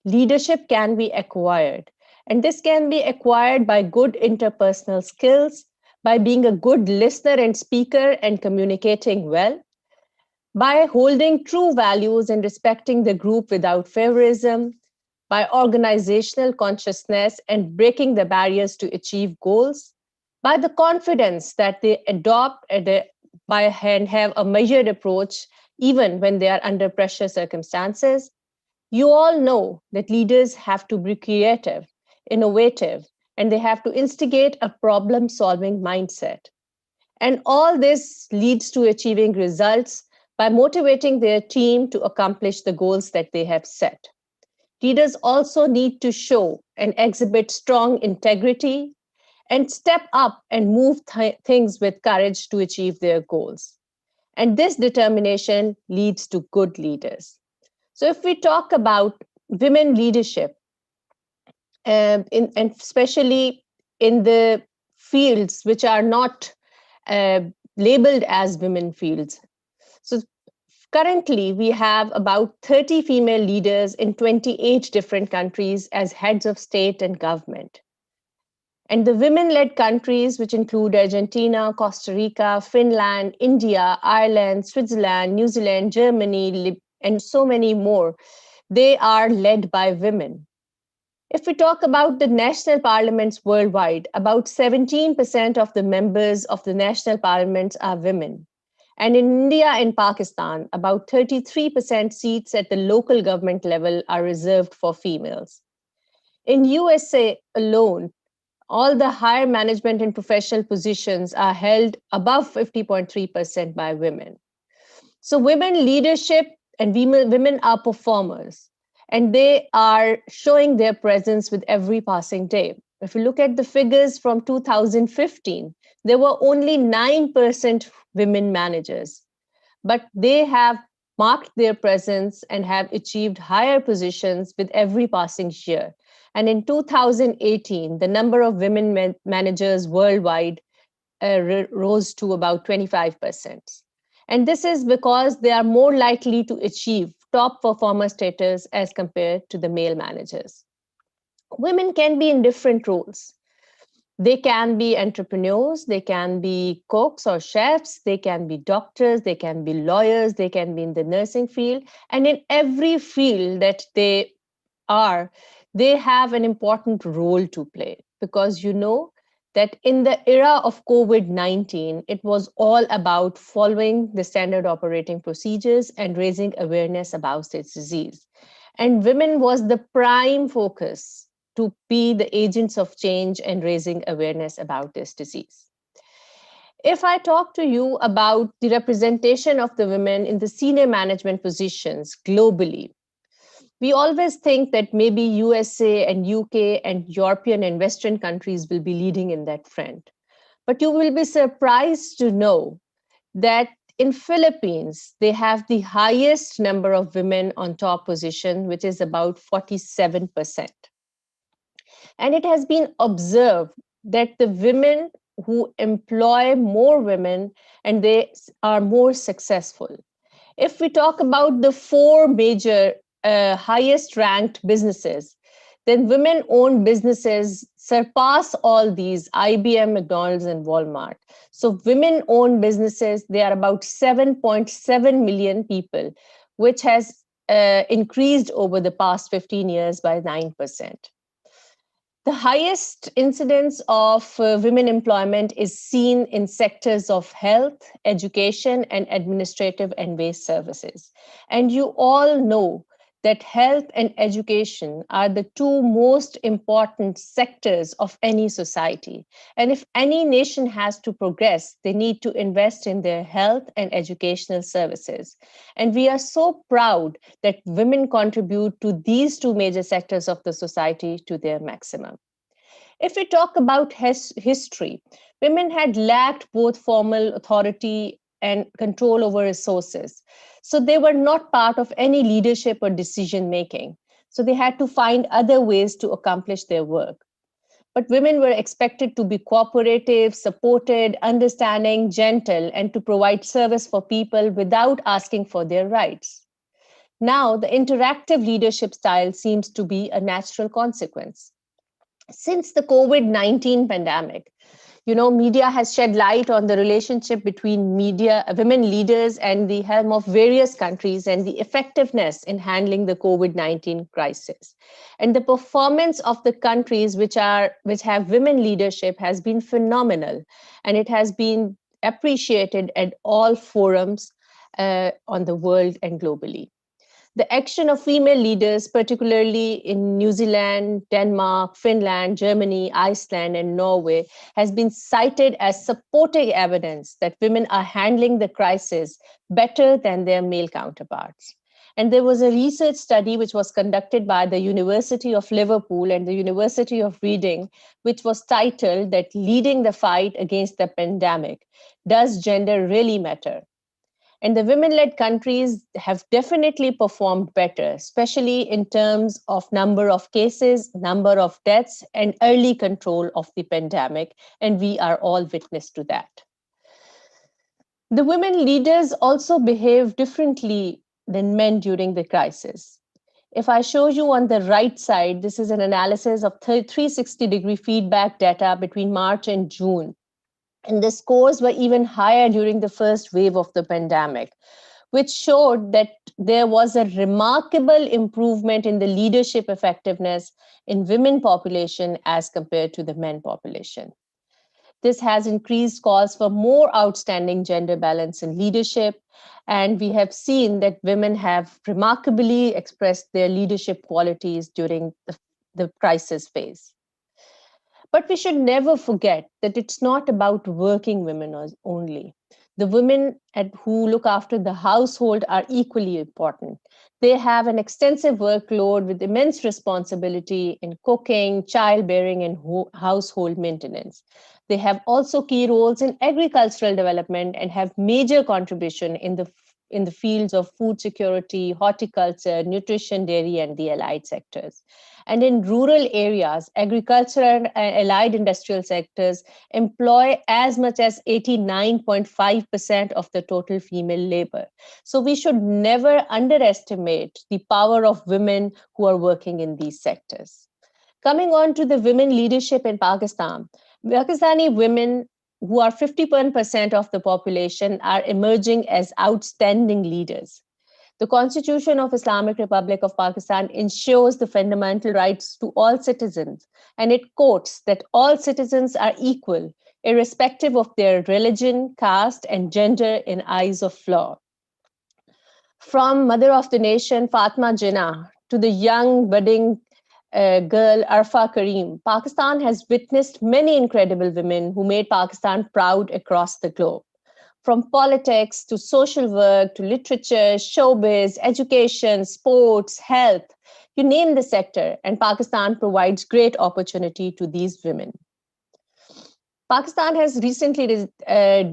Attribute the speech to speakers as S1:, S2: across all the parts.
S1: Leadership can be acquired, and this can be acquired by good interpersonal skills, by being a good listener and speaker and communicating well, by holding true values and respecting the group without favorism, by organizational consciousness and breaking the barriers to achieve goals, by the confidence that they adopt by and have a measured approach even when they are under pressure circumstances. You all know that leaders have to be creative, innovative, and they have to instigate a problem solving mindset. And all this leads to achieving results by motivating their team to accomplish the goals that they have set. Leaders also need to show and exhibit strong integrity and step up and move things with courage to achieve their goals. And this determination leads to good leaders. So, if we talk about women leadership, and especially in the fields which are not uh, labeled as women fields, so currently we have about 30 female leaders in 28 different countries as heads of state and government. And the women led countries, which include Argentina, Costa Rica, Finland, India, Ireland, Switzerland, New Zealand, Germany, and so many more, they are led by women. If we talk about the national parliaments worldwide, about 17% of the members of the national parliaments are women. And in India and Pakistan, about 33% seats at the local government level are reserved for females. In USA alone, all the higher management and professional positions are held above 50.3% by women. So women leadership and women are performers, and they are showing their presence with every passing day. If you look at the figures from 2015, there were only 9% women managers, but they have marked their presence and have achieved higher positions with every passing year. And in 2018, the number of women managers worldwide rose to about 25%. And this is because they are more likely to achieve top performer status as compared to the male managers. Women can be in different roles. They can be entrepreneurs, they can be cooks or chefs, they can be doctors, they can be lawyers, they can be in the nursing field. And in every field that they are, they have an important role to play, because you know that in the era of COVID-19, it was all about following the standard operating procedures and raising awareness about this disease. And women was the prime focus to be the agents of change and raising awareness about this disease. If I talk to you about the representation of the women in the senior management positions globally, we always think that maybe USA and UK and European and Western countries will be leading in that front. But you will be surprised to know that in Philippines, they have the highest number of women on top position, which is about 47%. And it has been observed that the women who employ more women and they are more successful. If we talk about the four major highest ranked businesses, then women owned businesses surpass all these IBM, McDonald's, and Walmart. So women owned businesses, they are about 7.7 million people, which has increased over the past 15 years by 9%. The highest incidence of women employment is seen in sectors of health, education, and administrative and waste services. And you all know that health and education are the two most important sectors of any society. And if any nation has to progress, they need to invest in their health and educational services. And we are so proud that women contribute to these two major sectors of the society to their maximum. If we talk about history, women had lacked both formal authority and control over resources. So they were not part of any leadership or decision making. So they had to find other ways to accomplish their work. But women were expected to be cooperative, supported, understanding, gentle, and to provide service for people without asking for their rights. Now, the interactive leadership style seems to be a natural consequence. Since the COVID-19 pandemic, media has shed light on the relationship between women leaders and the helm of various countries and the effectiveness in handling the COVID-19 crisis. And the performance of the countries which have women leadership has been phenomenal, and it has been appreciated at all forums on the world and globally. The action of female leaders, particularly in New Zealand, Denmark, Finland, Germany, Iceland, and Norway, has been cited as supporting evidence that women are handling the crisis better than their male counterparts. And there was a research study which was conducted by the University of Liverpool and the University of Reading, which was titled that Leading the Fight Against the Pandemic, Does Gender Really Matter? And the women-led countries have definitely performed better, especially in terms of number of cases, number of deaths, and early control of the pandemic. And we are all witness to that. The women leaders also behave differently than men during the crisis. If I show you on the right side, this is an analysis of 360-degree feedback data between March and June. And the scores were even higher during the first wave of the pandemic, which showed that there was a remarkable improvement in the leadership effectiveness in women population as compared to the men population. This has increased calls for more outstanding gender balance in leadership, and we have seen that women have remarkably expressed their leadership qualities during the crisis phase. But we should never forget that it's not about working women only. The women who look after the household are equally important. They have an extensive workload with immense responsibility in cooking, childbearing, and household maintenance. They have also key roles in agricultural development and have major contribution in the fields of food security, horticulture, nutrition, dairy, and the allied sectors. And in rural areas, agriculture and allied industrial sectors employ as much as 89.5% of the total female labor. So we should never underestimate the power of women who are working in these sectors. Coming on to the women leadership in Pakistan, Pakistani women, who are 51% of the population, are emerging as outstanding leaders. The Constitution of Islamic Republic of Pakistan ensures the fundamental rights to all citizens, and it quotes that all citizens are equal, irrespective of their religion, caste, and gender in eyes of law. From Mother of the Nation, Fatma Jinnah, to the young budding girl Arfa Karim, Pakistan has witnessed many incredible women who made Pakistan proud across the globe. From politics to social work to literature, showbiz, education, sports, health, you name the sector, and Pakistan provides great opportunity to these women. Pakistan has recently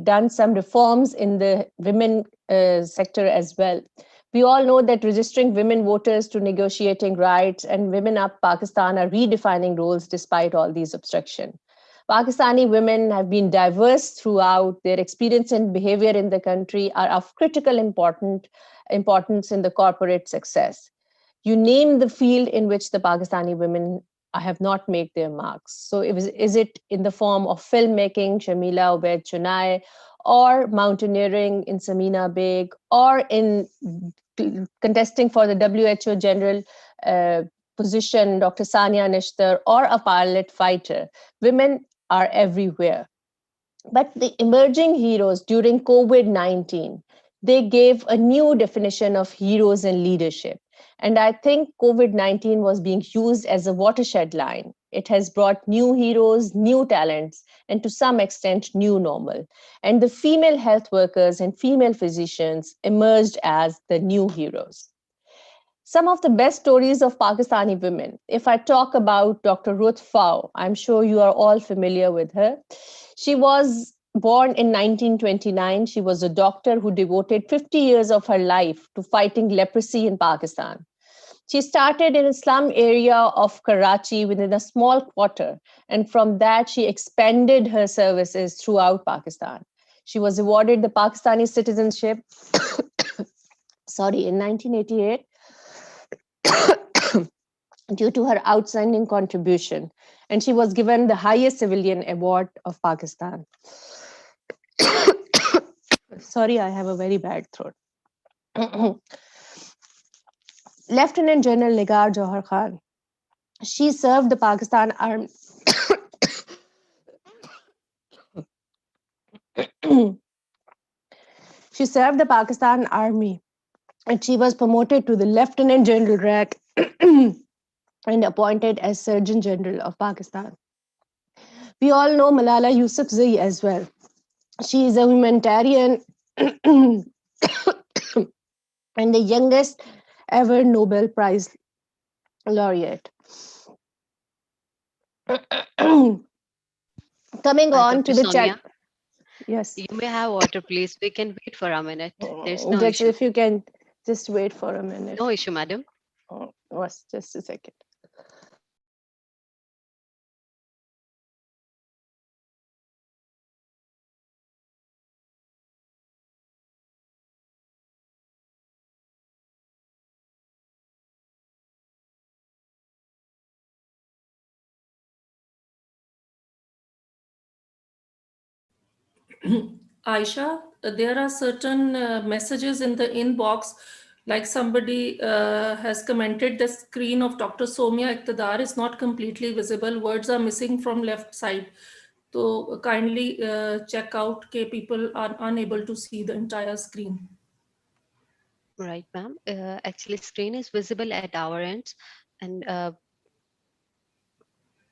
S1: done some reforms in the women sector as well. We all know that registering women voters to negotiating rights and Women Up Pakistan are redefining roles despite all these obstructions. Pakistani women have been diverse throughout. Their experience and behavior in the country are of critical importance in the corporate success. You name the field in which the Pakistani women have not made their marks. So is it in the form of filmmaking, Shamila Obaid Chunai, or mountaineering in Samina Beg, or in contesting for the WHO General position, Dr. Sania Nishtar, or a pilot fighter. Women are everywhere. But the emerging heroes during COVID-19, they gave a new definition of heroes and leadership. And I think COVID-19 was being used as a watershed line. It has brought new heroes, new talents, and to some extent, new normal. And the female health workers and female physicians emerged as the new heroes. Some of the best stories of Pakistani women. If I talk about Dr. Ruth Fau, I'm sure you are all familiar with her. She was born in 1929. She was a doctor who devoted 50 years of her life to fighting leprosy in Pakistan. She started in a slum area of Karachi within a small quarter, and from that she expanded her services throughout Pakistan. She was awarded the Pakistani citizenship in 1988 due to her outstanding contribution, and she was given the highest civilian award of Pakistan. Sorry, I have a very bad throat. Lieutenant General Nigar Johar Khan. She served the Pakistan Army. She served the Pakistan Army, and she was promoted to the Lieutenant General rank and appointed as Surgeon General of Pakistan. We all know Malala Yousafzai as well. She is a humanitarian and the youngest ever Nobel Prize laureate. Coming on
S2: Dr.
S1: to the chat.
S2: Soumya,
S1: Yes.
S2: you may have water, please. We can wait for a minute. There's no
S1: Just
S2: issue.
S1: if you can just wait for a minute.
S2: No issue, madam.
S1: Just a second.
S3: Aisha, there are certain messages in the inbox, like somebody has commented the screen of Dr. Soumya Iqtidar is not completely visible. Words are missing from left side. So kindly check out that people are unable to see the entire screen.
S2: Right, ma'am. Actually, screen is visible at our ends, and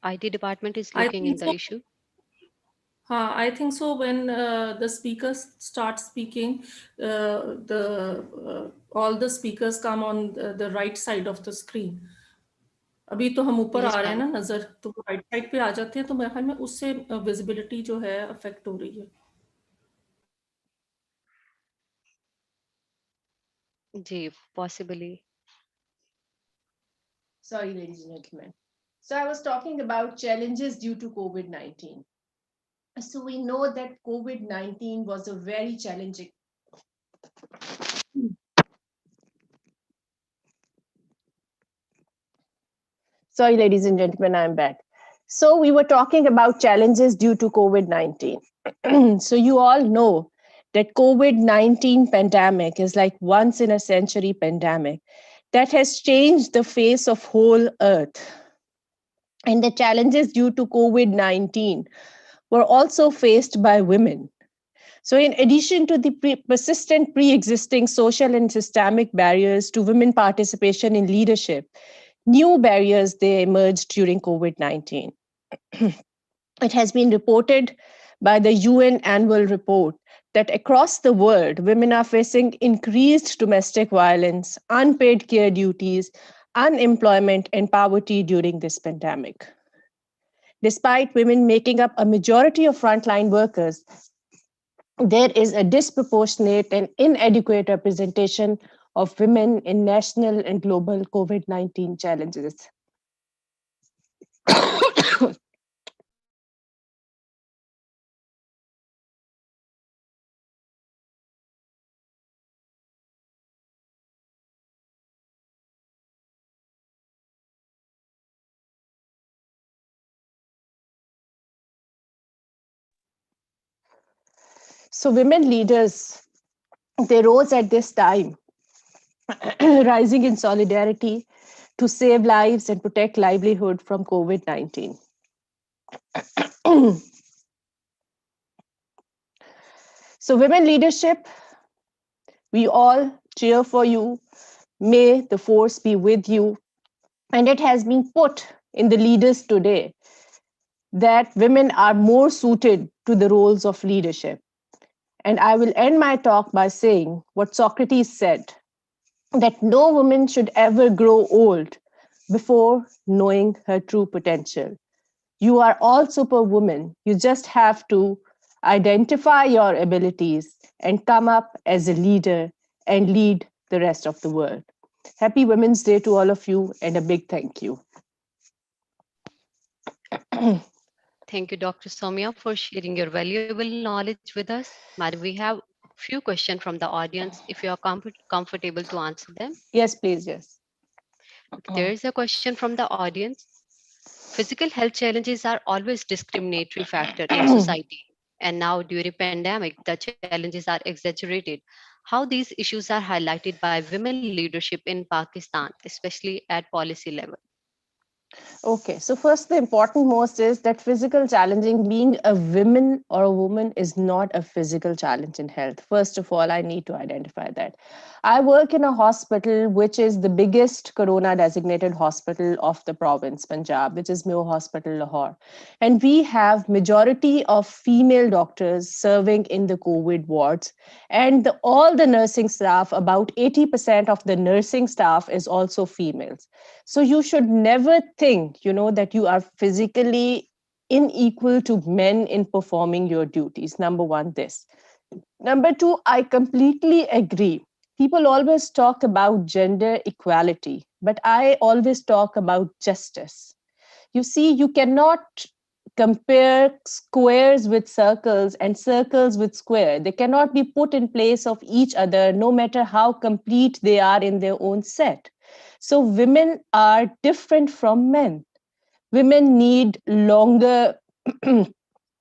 S2: IT department is
S3: I
S2: looking
S3: think
S2: in the
S3: so.
S2: issue.
S3: I think so. When the speakers start speaking, all the speakers come on the right side of the screen. अभी तो हम ऊपर
S2: Yes,
S3: आ रहे हैं
S2: ma'am.
S3: ना नजर, तो right side पे आ जाते हैं, तो मेरे ख्याल में उससे विजिबिलिटी जो है अफेक्ट हो रही है.
S2: Ji, possibly.
S1: Sorry, ladies and gentlemen. So I was talking about challenges due to COVID-19. So we know that COVID-19 was a very challenging. Sorry, ladies and gentlemen, I'm back. So we were talking about challenges due to COVID-19. So you all know that COVID-19 pandemic is like once in a century pandemic that has changed the face of whole earth. And the challenges due to COVID-19 were also faced by women. So, in addition to the persistent pre existing social and systemic barriers to women participation in leadership, new barriers they emerged during COVID-19. It has been reported by the UN annual report that across the world, women are facing increased domestic violence, unpaid care duties, unemployment, and poverty during this pandemic. Despite women making up a majority of frontline workers, there is a disproportionate and inadequate representation of women in national and global COVID-19 challenges. So women leaders, they rose at this time, rising in solidarity to save lives and protect livelihood from COVID-19. So women leadership, we all cheer for you. May the force be with you. And it has been put in the leaders today that women are more suited to the roles of leadership. And I will end my talk by saying what Socrates said, that no woman should ever grow old before knowing her true potential. You are all superwomen. You just have to identify your abilities and come up as a leader and lead the rest of the world. Happy Women's Day to all of you, and a big thank you.
S2: Thank you, Dr. Soumya, for sharing your valuable knowledge with us. Madam, we have few questions from the audience. If you are comfortable to answer them.
S1: Yes, please, yes.
S2: There is a question from the audience. Physical health challenges are always discriminatory factor in society. And now during pandemic, the challenges are exaggerated. How these issues are highlighted by women leadership in Pakistan, especially at policy level.
S1: Okay, so first, the important most is that physical challenging, being a woman or a woman is not a physical challenge in health. First of all, I need to identify that. I work in a hospital which is the biggest corona designated hospital of the province, Punjab, which is Mayo Hospital, Lahore. And we have majority of female doctors serving in the COVID wards. And all the nursing staff, about 80% of the nursing staff is also females. So you should never think, that you are physically unequal to men in performing your duties. Number one, this. Number two, I completely agree. People always talk about gender equality, but I always talk about justice. You see, you cannot compare squares with circles and circles with square. They cannot be put in place of each other, no matter how complete they are in their own set. So women are different from men. Women need longer paid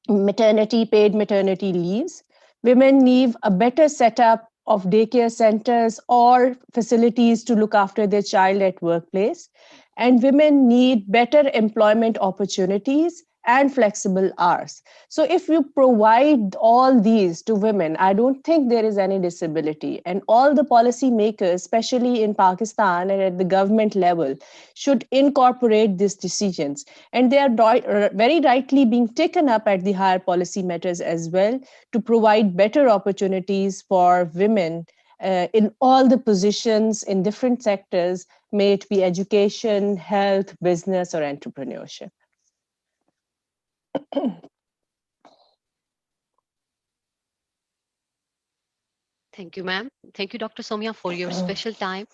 S1: maternity leaves. Women need a better setup of daycare centers or facilities to look after their child at workplace. And women need better employment opportunities and flexible hours. So if you provide all these to women, I don't think there is any disability. And all the policy makers, especially in Pakistan and at the government level, should incorporate these decisions. And they are very rightly being taken up at the higher policy matters as well to provide better opportunities for women in all the positions in different sectors, may it be education, health, business, or entrepreneurship.
S2: Thank you, ma'am. Thank you, Dr. Somia, for your special time.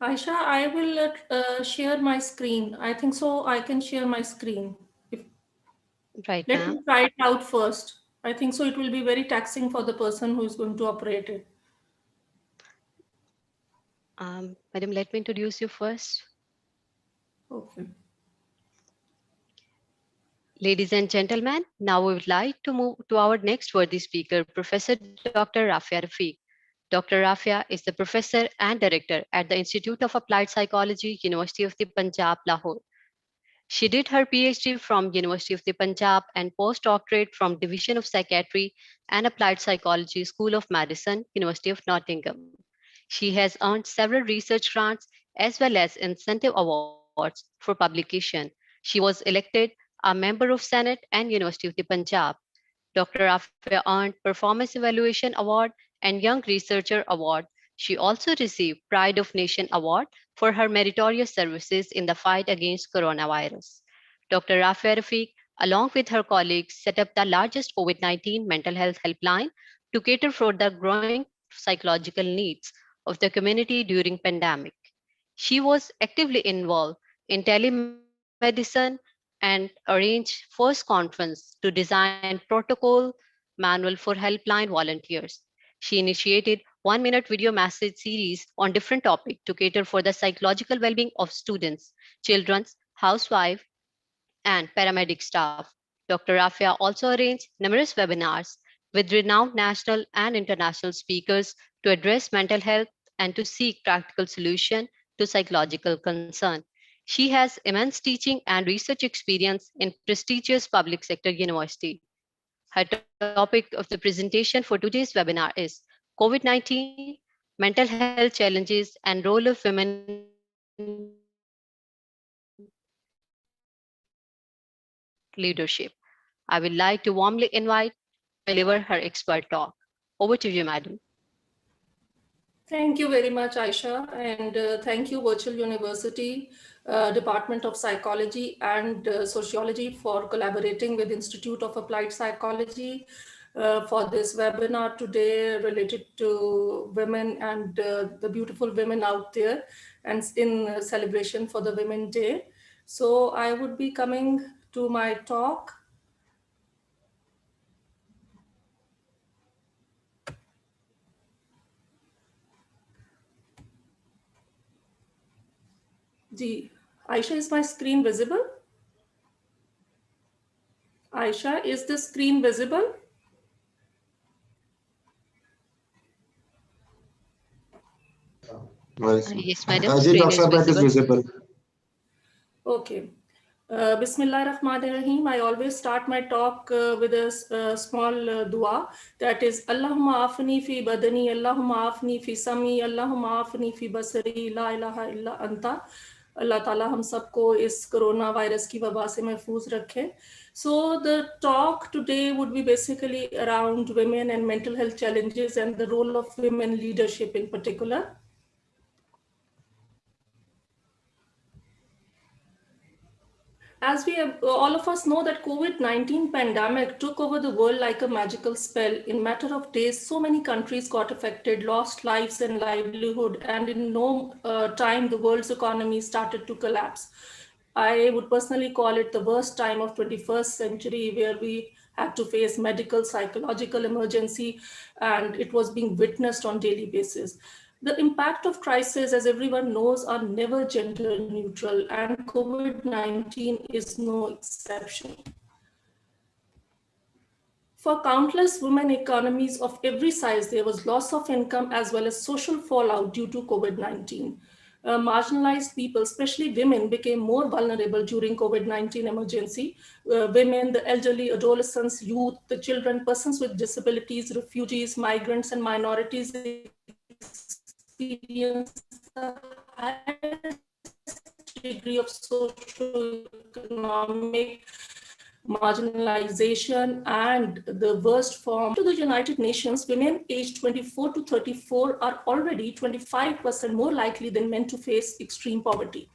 S3: Aisha, I will share my screen. I think so. I can share my screen. If,
S2: Right,
S3: let
S2: ma'am.
S3: me try it out first. I think so. It will be very taxing for the person who is going to operate it.
S2: Madam, let me introduce you first.
S3: Okay.
S2: Ladies and gentlemen, now we would like to move to our next worthy speaker, Professor Dr. Rafia Rafiq. Dr. Rafia is the professor and director at the Institute of Applied Psychology, University of the Punjab, Lahore. She did her PhD from University of the Punjab and postdoctorate from Division of Psychiatry and Applied Psychology, School of Medicine, University of Nottingham. She has earned several research grants as well as incentive awards for publication. She was elected a member of Senate and University of the Punjab. Dr. Rafia earned Performance Evaluation Award and Young Researcher Award. She also received Pride of Nation Award for her meritorious services in the fight against coronavirus. Dr. Rafia Rafiq, along with her colleagues, set up the largest COVID-19 mental health helpline to cater for the growing psychological needs of the community during pandemic. She was actively involved in telemedicine and arranged first conference to design protocol manual for helpline volunteers. She initiated 1 minute video message series on different topics to cater for the psychological well-being of students, children, housewives, and paramedic staff. Dr. Rafia also arranged numerous webinars with renowned national and international speakers to address mental health and to seek practical solutions to psychological concern. She has immense teaching and research experience in prestigious public sector university. Her topic of the presentation for today's webinar is COVID-19, mental health challenges and role of women leadership. I will like to warmly invite Dr. Rafia to deliver her expert talk. Over to you, madam.
S3: Thank you, Aisha. Thank you very much, Aisha, and thank you, Virtual University, Department of Psychology and Sociology for collaborating with Institute of Applied Psychology for this webinar today related to women and the beautiful women out there, and in celebration for the Women Day. So I would be coming to my talk. Aisha, is my screen visible? Aisha, is the screen visible?
S2: Yes, madam.
S4: Ji,
S2: Screen
S4: Dr.
S2: is
S4: Sabhat is
S2: visible.
S4: visible.
S3: Okay. Bismillah Rahman Rahim. I always start my talk with a small dua, that is Allahumma afni fi badani, Allahumma afni fi sami, Allahumma afni fi basari, la ilaha illa anta. Allah Ta'ala हम सबको इस corona virus की वबा से महफूज रखे. So the talk today would be basically around women and mental health challenges and the role of women leadership in particular. As we have, all of us know that COVID-19 pandemic took over the world like a magical spell. In matter of days, so many countries got affected, lost lives and livelihood, and in no time, the world's economy started to collapse. I would personally call it the worst time of 21st century, where we had to face medical, psychological emergency, and it was being witnessed on daily basis. The impact of crisis, as everyone knows, are never gender neutral, and COVID-19 is no exception. For countless women economies of every size, there was loss of income as well as social fallout due to COVID-19. Marginalized people, especially women, became more vulnerable during COVID-19 emergency. Women, the elderly, adolescents, youth, the children, persons with disabilities, refugees, migrants, and minorities experience the highest degree of socio-economic marginalization and the worst form. To the United Nations, women aged 24 to 34 are already 25% more likely than men to face extreme poverty.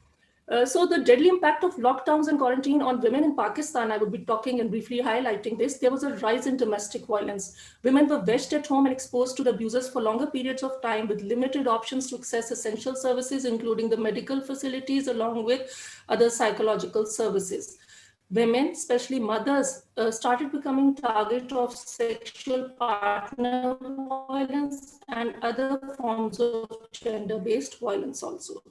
S3: So the deadly impact of lockdowns and quarantine on women in Pakistan, I would be talking and briefly highlighting this. There was a rise in domestic violence. Women were wedged at home and exposed to the abusers for longer periods of time with limited options to access essential services, including the medical facilities, along with other psychological services. Women, especially mothers, started becoming target of sexual partner violence and other forms of gender-based violence also.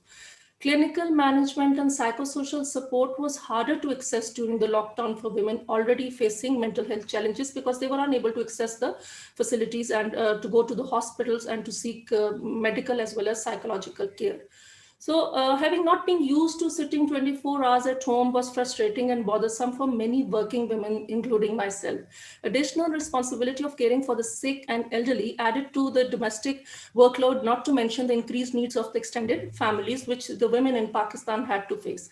S3: Clinical management and psychosocial support was harder to access during the lockdown for women already facing mental health challenges because they were unable to access the facilities and to go to the hospitals and to seek medical as well as psychological care. So having not been used to sitting 24 hours at home was frustrating and bothersome for many working women, including myself. Additional responsibility of caring for the sick and elderly added to the domestic workload, not to mention the increased needs of the extended families, which the women in Pakistan had to face.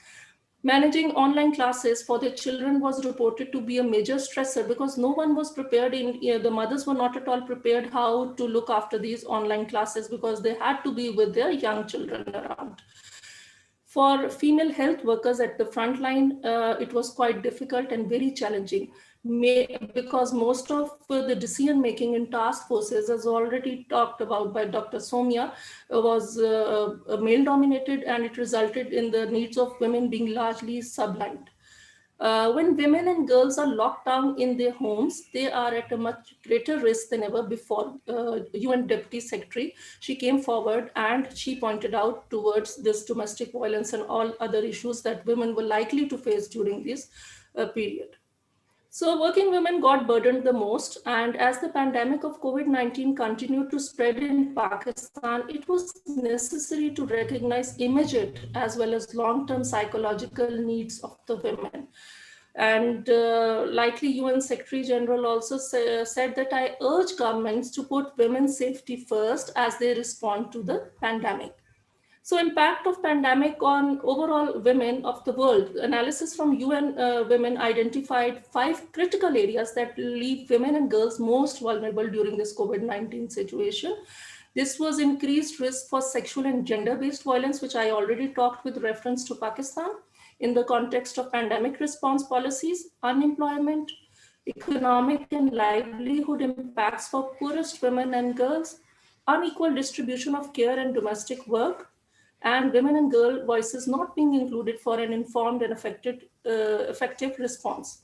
S3: Managing online classes for their children was reported to be a major stressor because no one was prepared the mothers were not at all prepared how to look after these online classes because they had to be with their young children around. For female health workers at the front line, it was quite difficult and very challenging because most of the decision making in task forces, as already talked about by Dr. Somya, was male dominated, and it resulted in the needs of women being largely sublined. When women and girls are locked down in their homes, they are at a much greater risk than ever before. UN Deputy Secretary, she came forward and she pointed out towards this domestic violence and all other issues that women were likely to face during this period. So working women got burdened the most, and as the pandemic of COVID-19 continued to spread in Pakistan, it was necessary to recognize immediate as well as long-term psychological needs of the women. And likely UN Secretary General also said that I urge governments to put women's safety first as they respond to the pandemic. So impact of pandemic on overall women of the world. Analysis from UN Women identified 5 critical areas that leave women and girls most vulnerable during this COVID-19 situation. This was increased risk for sexual and gender-based violence, which I already talked with reference to Pakistan in the context of pandemic response policies, unemployment, economic and livelihood impacts for poorest women and girls, unequal distribution of care and domestic work, and women and girl voices not being included for an informed and effective response.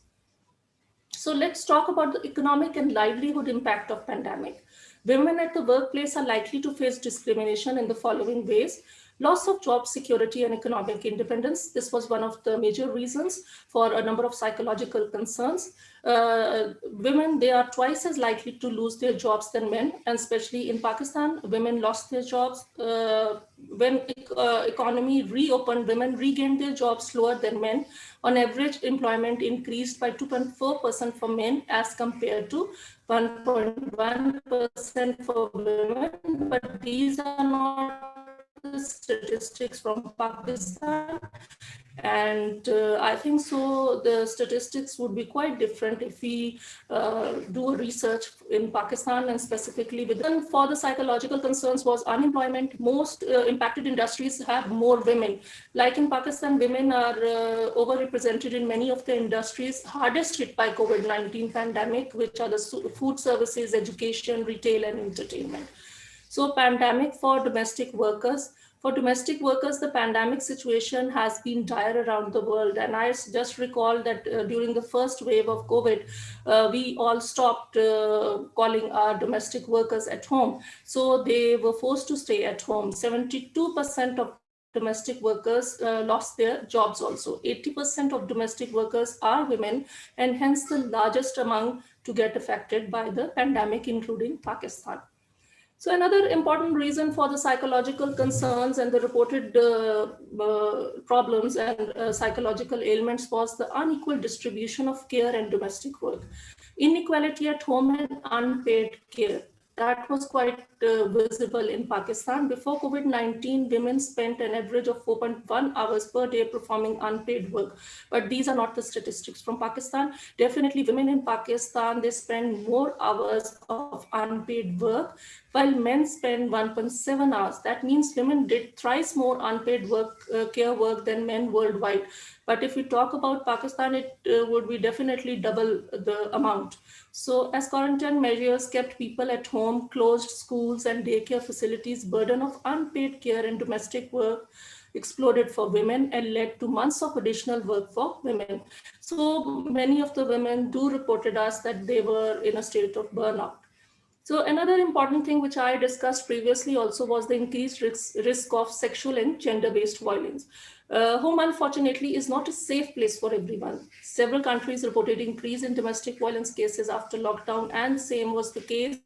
S3: So let's talk about the economic and livelihood impact of pandemic. Women at the workplace are likely to face discrimination in the following ways: loss of job security and economic independence. This was one of the major reasons for a number of psychological concerns. Women, they are twice as likely to lose their jobs than men, and especially in Pakistan, women lost their jobs. When economy reopened, women regained their jobs slower than men. On average, employment increased by 2.4% for men as compared to 1.1% for women, but these are not the statistics from Pakistan. And I think so the statistics would be quite different if we do research in Pakistan, and specifically within. For the psychological concerns was unemployment. Most impacted industries have more women. Like in Pakistan, women are overrepresented in many of the industries hardest hit by COVID-19 pandemic, which are the food services, education, retail, and entertainment. So pandemic for domestic workers. For domestic workers, the pandemic situation has been dire around the world. And I just recall that during the first wave of COVID, we all stopped calling our domestic workers at home. So they were forced to stay at home. 72% of domestic workers lost their jobs also. 80% of domestic workers are women, and hence the largest among to get affected by the pandemic, including Pakistan. So another important reason for the psychological concerns and the reported problems and psychological ailments was the unequal distribution of care and domestic work. Inequality at home and unpaid care. That was quite visible in Pakistan. Before COVID-19, women spent an average of 4.1 hours per day performing unpaid work. But these are not the statistics from Pakistan. Definitely women in Pakistan, they spend more hours of unpaid work, while men spend 1.7 hours. That means women did thrice more unpaid work, care work than men worldwide. But if we talk about Pakistan, it would be definitely double the amount. So as quarantine measures kept people at home, closed schools and daycare facilities, burden of unpaid care and domestic work exploded for women and led to months of additional work for women. So many of the women do reported us that they were in a state of burnout. So another important thing which I discussed previously also was the increased risk of sexual and gender-based violence. Home, unfortunately, is not a safe place for everyone. Several countries reported increase in domestic violence cases after lockdown, and the same was the case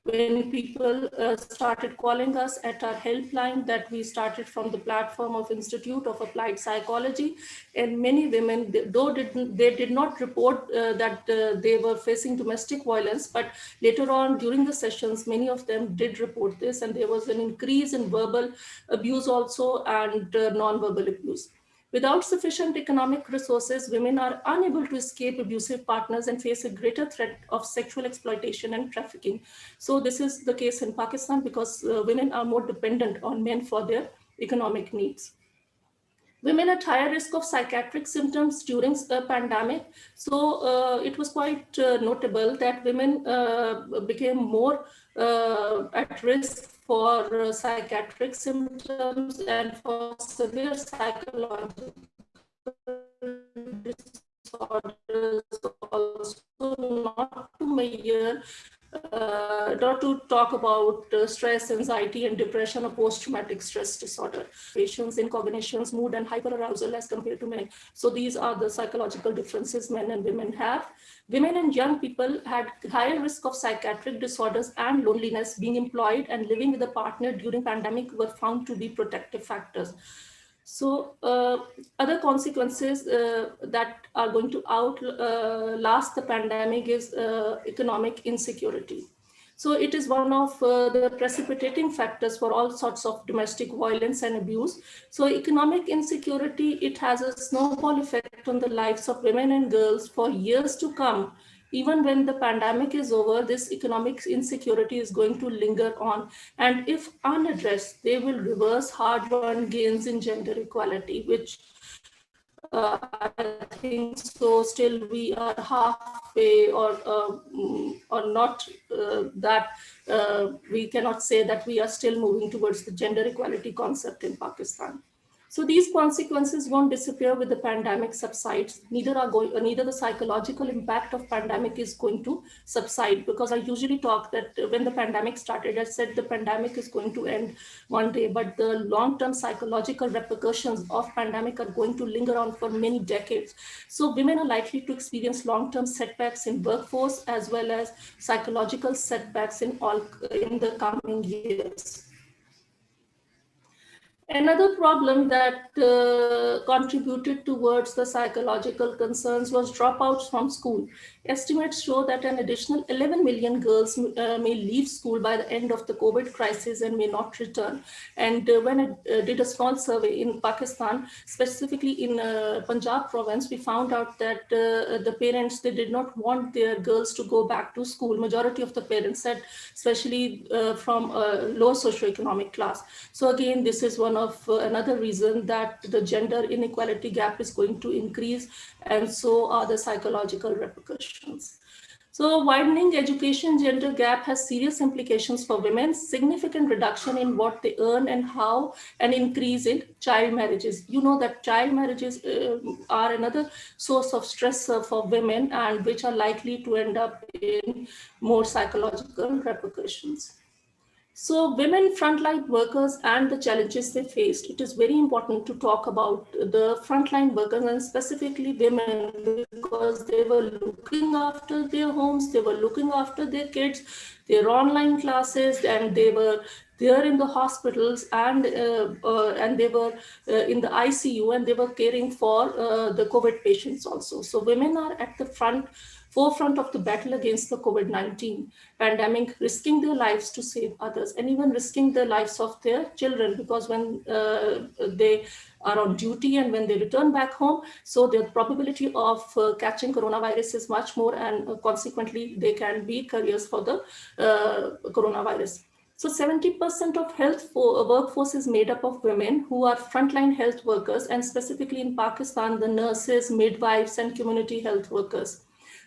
S3: when people started calling us at our helpline that we started from the platform of Institute of Applied Psychology. And many women, though they did not report that they were facing domestic violence, but later on during the sessions, many of them did report this, and there was an increase in verbal abuse also and non-verbal abuse. Without sufficient economic resources, women are unable to escape abusive partners and face a greater threat of sexual exploitation and trafficking. So this is the case in Pakistan because women are more dependent on men for their economic needs. Women at higher risk of psychiatric symptoms during the pandemic. So it was quite notable that women became more at risk for psychiatric symptoms and for severe psychological disorders also, not to measure not to talk about stress, anxiety, and depression or post-traumatic stress disorder. Patients in cognitions, mood, and hyperarousal as compared to men. So these are the psychological differences men and women have. Women and young people had higher risk of psychiatric disorders and loneliness. Being employed and living with a partner during pandemic were found to be protective factors. So other consequences that are going to outlast the pandemic is economic insecurity. So it is one of the precipitating factors for all sorts of domestic violence and abuse. So economic insecurity, it has a snowball effect on the lives of women and girls for years to come. Even when the pandemic is over, this economic insecurity is going to linger on. And if unaddressed, they will reverse hard-won gains in gender equality, which I think so still we are halfway or not we cannot say that we are still moving towards the gender equality concept in Pakistan. So these consequences won't disappear with the pandemic subsides. Neither the psychological impact of pandemic is going to subside, because I usually talk that when the pandemic started, I said the pandemic is going to end one day, but the long-term psychological repercussions of pandemic are going to linger on for many decades. So women are likely to experience long-term setbacks in workforce as well as psychological setbacks in the coming years. Another problem that contributed towards the psychological concerns was dropouts from school. Estimates show that an additional 11 million girls may leave school by the end of the COVID crisis and may not return. And when I did a small survey in Pakistan, specifically in Punjab province, we found out that the parents, they did not want their girls to go back to school. Majority of the parents said, especially from a low socioeconomic class. So again, this is one of another reason that the gender inequality gap is going to increase, and so are the psychological repercussions. So widening education gender gap has serious implications for women, significant reduction in what they earn and how, and increase in child marriages. You know that child marriages are another source of stress for women, and which are likely to end up in more psychological repercussions. So women frontline workers and the challenges they faced, it is very important to talk about the frontline workers and specifically women, because they were looking after their homes, they were looking after their kids, their online classes, and they were there in the hospitals, and they were in the ICU, and they were caring for the COVID patients also. So women are at the forefront of the battle against the COVID-19 pandemic, risking their lives to save others, and even risking the lives of their children, because when they are on duty and when they return back home, so the probability of catching coronavirus is much more, and consequently they can be carriers for the coronavirus. So 70% of health workforce is made up of women who are frontline health workers, and specifically in Pakistan, the nurses, midwives, and community health workers.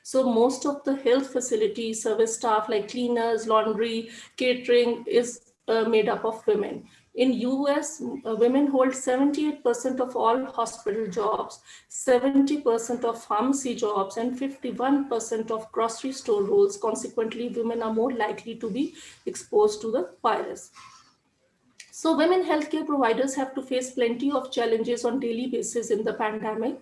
S3: So most of the health facility service staff like cleaners, laundry, catering is made up of women. In US, women hold 78% of all hospital jobs, 70% of pharmacy jobs, and 51% of grocery store roles. Consequently, women are more likely to be exposed to the virus. So women healthcare providers have to face plenty of challenges on daily basis in the pandemic.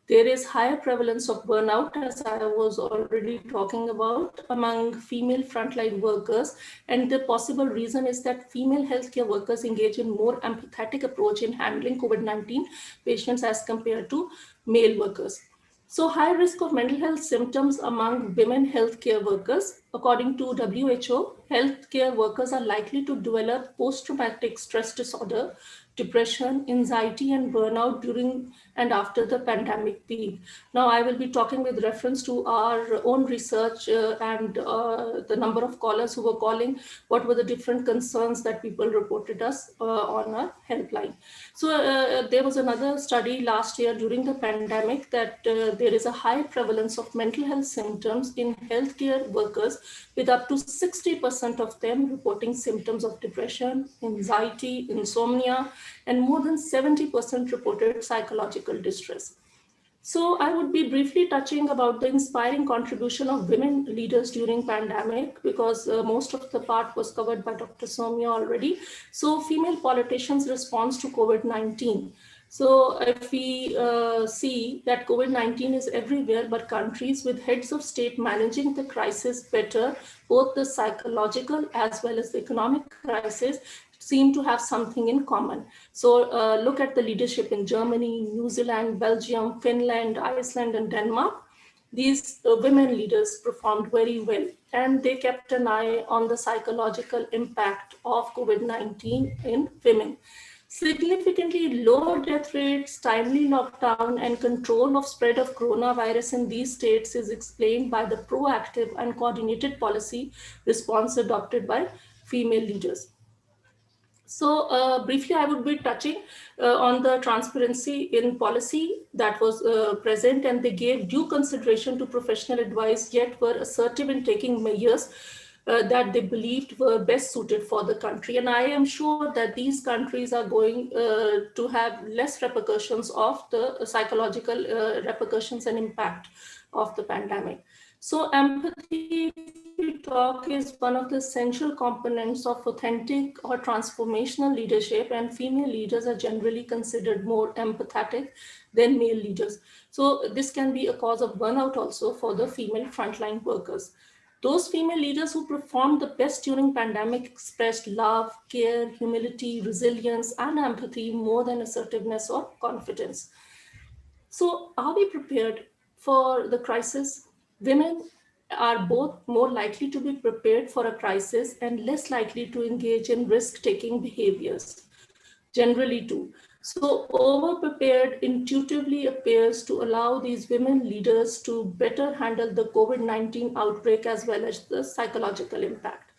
S3: There is higher prevalence of burnout, as I was already talking about, among female frontline workers. And the possible reason is that female healthcare workers engage in more empathetic approach in handling COVID-19 patients as compared to male workers. So high risk of mental health symptoms among women healthcare workers. According to WHO, healthcare workers are likely to develop post-traumatic stress disorder, depression, anxiety, and burnout during and after the pandemic peak. Now, I will be talking with reference to our own research and the number of callers who were calling, what were the different concerns that people reported us on our helpline. So there was another study last year during the pandemic that there is a high prevalence of mental health symptoms in healthcare workers, with up to 60% of them reporting symptoms of depression, anxiety, insomnia, and more than 70% reported psychological distress. So I would be briefly touching about the inspiring contribution of women leaders during pandemic, because most of the part was covered by Dr. Soumya already. So female politicians' response to COVID-19. So if we see that COVID-19 is everywhere, but countries with heads of state managing the crisis better, both the psychological as well as the economic crisis, seem to have something in common. So look at the leadership in Germany, New Zealand, Belgium, Finland, Iceland, and Denmark. These women leaders performed very well, and they kept an eye on the psychological impact of COVID-19 in women. Significantly low death rates, timely lockdown, and control of spread of coronavirus in these states is explained by the proactive and coordinated policy response adopted by female leaders. So briefly, I would be touching on the transparency in policy that was present, and they gave due consideration to professional advice, yet were assertive in taking measures that they believed were best suited for the country. And I am sure that these countries are going to have less repercussions of the psychological repercussions and impact of the pandemic. So empathy, if we talk, is one of the essential components of authentic or transformational leadership, and female leaders are generally considered more empathetic than male leaders. So this can be a cause of burnout also for the female frontline workers. Those female leaders who performed the best during pandemic expressed love, care, humility, resilience, and empathy more than assertiveness or confidence. So, are we prepared for the crisis? Women are both more likely to be prepared for a crisis and less likely to engage in risk-taking behaviors, generally too. So, over-prepared intuitively appears to allow these women leaders to better handle the COVID-19 outbreak as well as the psychological impact.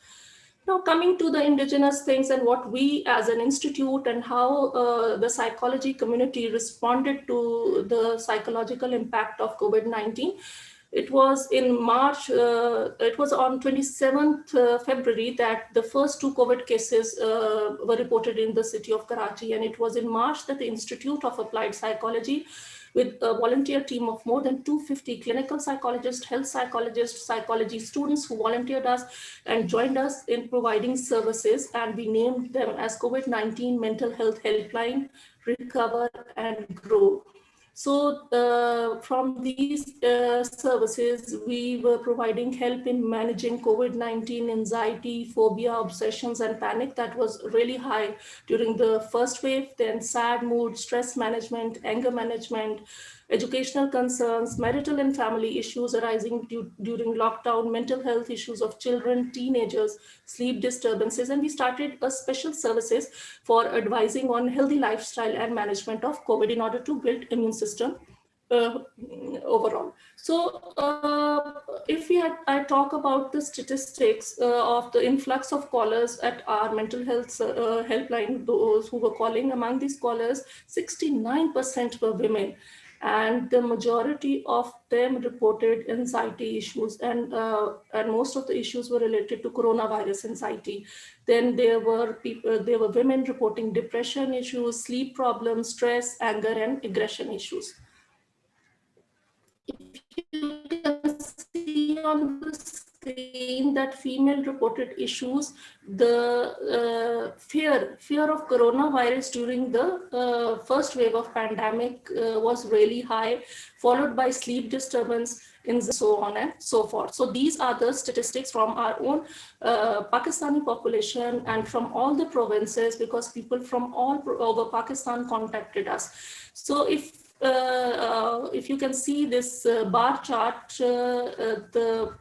S3: Now, coming to the indigenous things and what we as an institute and how the psychology community responded to the psychological impact of COVID-19. It was in March, it was on 27th February that the first two COVID cases were reported in the city of Karachi. And it was in March that the Institute of Applied Psychology, with a volunteer team of more than 250 clinical psychologists, health psychologists, psychology students who volunteered us and joined us in providing services. And we named them as COVID-19 Mental Health Helpline, Recover and Grow. So from these services, we were providing help in managing COVID-19 anxiety, phobia, obsessions, and panic that was really high during the first wave, then sad mood, stress management, anger management, educational concerns, marital and family issues arising during lockdown, mental health issues of children, teenagers, sleep disturbances, and we started a special services for advising on healthy lifestyle and management of COVID in order to build immune system overall. So if I talk about the statistics of the influx of callers at our mental health helpline, those who were calling, among these callers, 69% were women. And the majority of them reported anxiety issues, and most of the issues were related to coronavirus anxiety. Then there were women reporting depression issues, sleep problems, stress, anger, and aggression issues. If you can see on the screen that female reported issues, the fear of coronavirus during the first wave of pandemic was really high, followed by sleep disturbance, and so on and so forth. So these are the statistics from our own Pakistani population and from all the provinces, because people from all over Pakistan contacted us. So if you can see this bar chart, the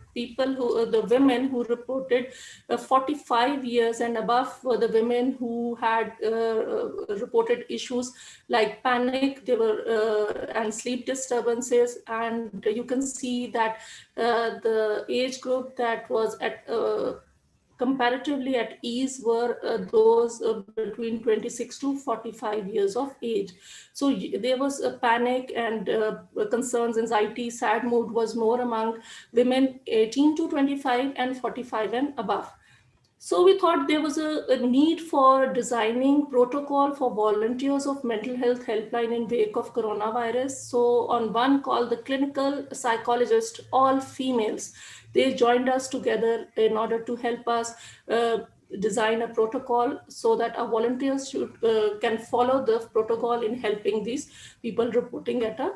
S3: women who reported 45 years and above were the women who had reported issues like panic, and sleep disturbances. And you can see that the age group that was at comparatively at ease were those between 26 to 45 years of age. So there was a panic and concerns, anxiety, sad mood was more among women 18 to 25 and 45 and above. So we thought there was a need for designing protocol for volunteers of mental health helpline in wake of coronavirus. So on one call, the clinical psychologist, all females, they joined us together in order to help us design a protocol so that our volunteers can follow the protocol in helping these people reporting at a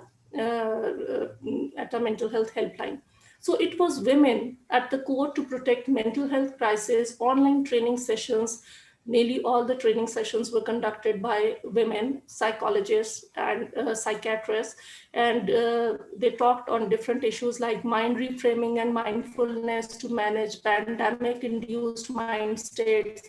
S3: mental health helpline. So it was women at the core to protect mental health crisis, online training sessions. Nearly all the training sessions were conducted by women, psychologists and psychiatrists. And they talked on different issues like mind reframing and mindfulness to manage pandemic-induced mind states,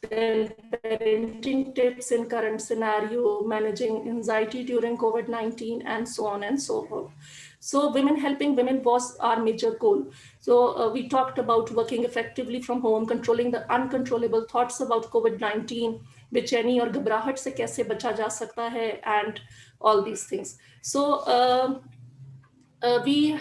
S3: then parenting tips in current scenario, managing anxiety during COVID-19, and so on and so forth. So women helping women was our major goal. So we talked about working effectively from home, controlling the uncontrollable thoughts about COVID-19, बेचैनी और घबराहट से कैसे बचा जा सकता है, and all these things. So we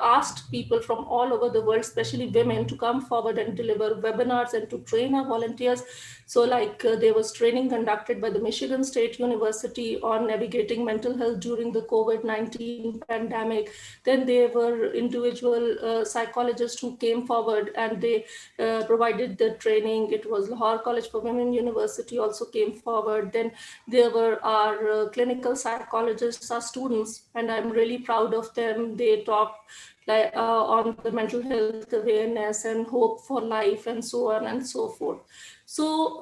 S3: asked people from all over the world, especially women, to come forward and deliver webinars and to train our volunteers. So there was training conducted by the Michigan State University on navigating mental health during the COVID-19 pandemic. Then there were individual psychologists who came forward and they provided the training. It was Lahore College for Women University also came forward. Then there were our clinical psychologists, our students, and I'm really proud of them. They talked on the mental health awareness and hope for life and so on and so forth. So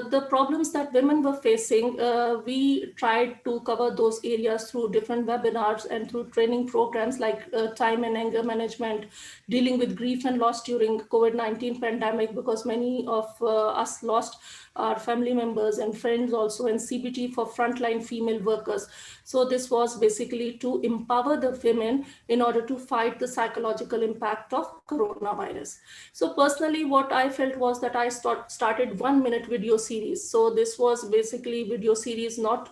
S3: the problems that women were facing, we tried to cover those areas through different webinars and through training programs like time and anger management, dealing with grief and loss during COVID-19 pandemic, because many of us lost our family members and friends also, and CBT for frontline female workers. So this was basically to empower the women in order to fight the psychological impact of coronavirus. So personally, what I felt was that I started 1 minute video series. So this was basically video series not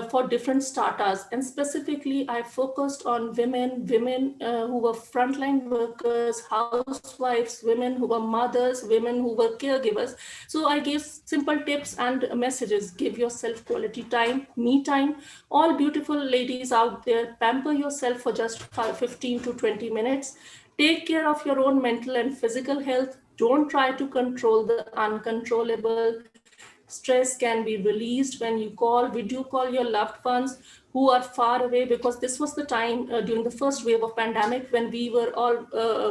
S3: for different starters, and specifically I focused on women who were frontline workers, housewives, women who were mothers, women who were caregivers. So I gave simple tips and messages. Give yourself quality time, me time. All beautiful ladies out there, pamper yourself for just 15 to 20 minutes. Take care of your own mental and physical health. Don't try to control the uncontrollable. Stress can be released when you video call your loved ones who are far away, because this was the time during the first wave of pandemic when we were all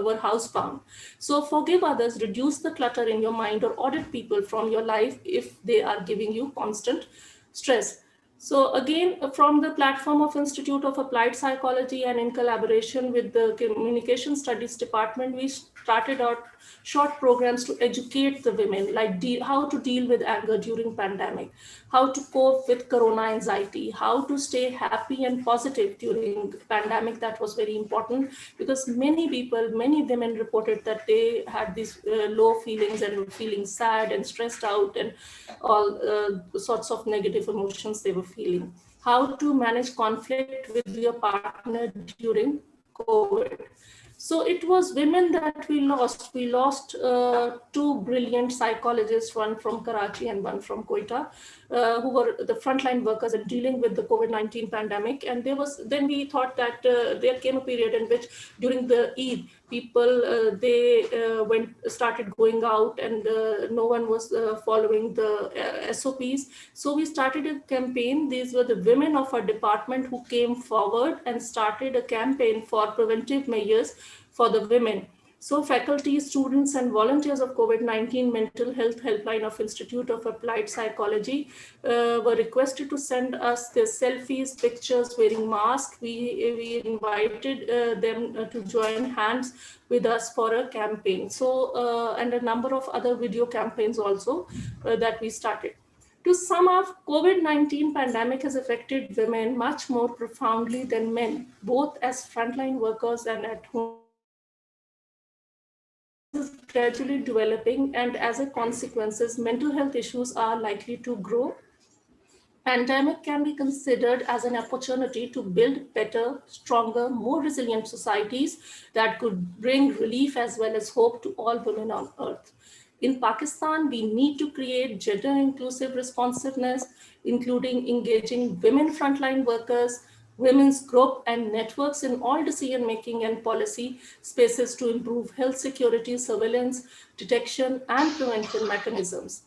S3: were housebound. So forgive others, reduce the clutter in your mind, or audit people from your life if they are giving you constant stress. So again, from the platform of Institute of Applied Psychology and in collaboration with the Communication Studies Department, we started out short programs to educate the women, like how to deal with anger during pandemic, how to cope with corona anxiety, how to stay happy and positive during pandemic. That was very important because many women reported that they had these low feelings and were feeling sad and stressed out and all sorts of negative emotions they were feeling. How to manage conflict with your partner during COVID. So it was women that we lost. We lost two brilliant psychologists, one from Karachi and one from Quetta, who were the frontline workers and dealing with the COVID-19 pandemic. And then we thought that there came a period in which during the Eid, people started going out and no one was following the SOPs. So we started a campaign. These were the women of our department who came forward and started a campaign for preventive measures for the women. So faculty, students, and volunteers of COVID-19 Mental Health Helpline of Institute of Applied Psychology were requested to send us their selfies, pictures, wearing masks. We invited them to join hands with us for a campaign. So, and a number of other video campaigns also that we started. To sum up, COVID-19 pandemic has affected women much more profoundly than men, both as frontline workers and at home. Is gradually developing, and as a consequences, mental health issues are likely to grow. Pandemic can be considered as an opportunity to build better, stronger, more resilient societies that could bring relief as well as hope to all women on earth. In Pakistan, we need to create gender inclusive responsiveness, including engaging women frontline workers, women's group and networks in all decision making and policy spaces to improve health security, surveillance, detection, and prevention mechanisms.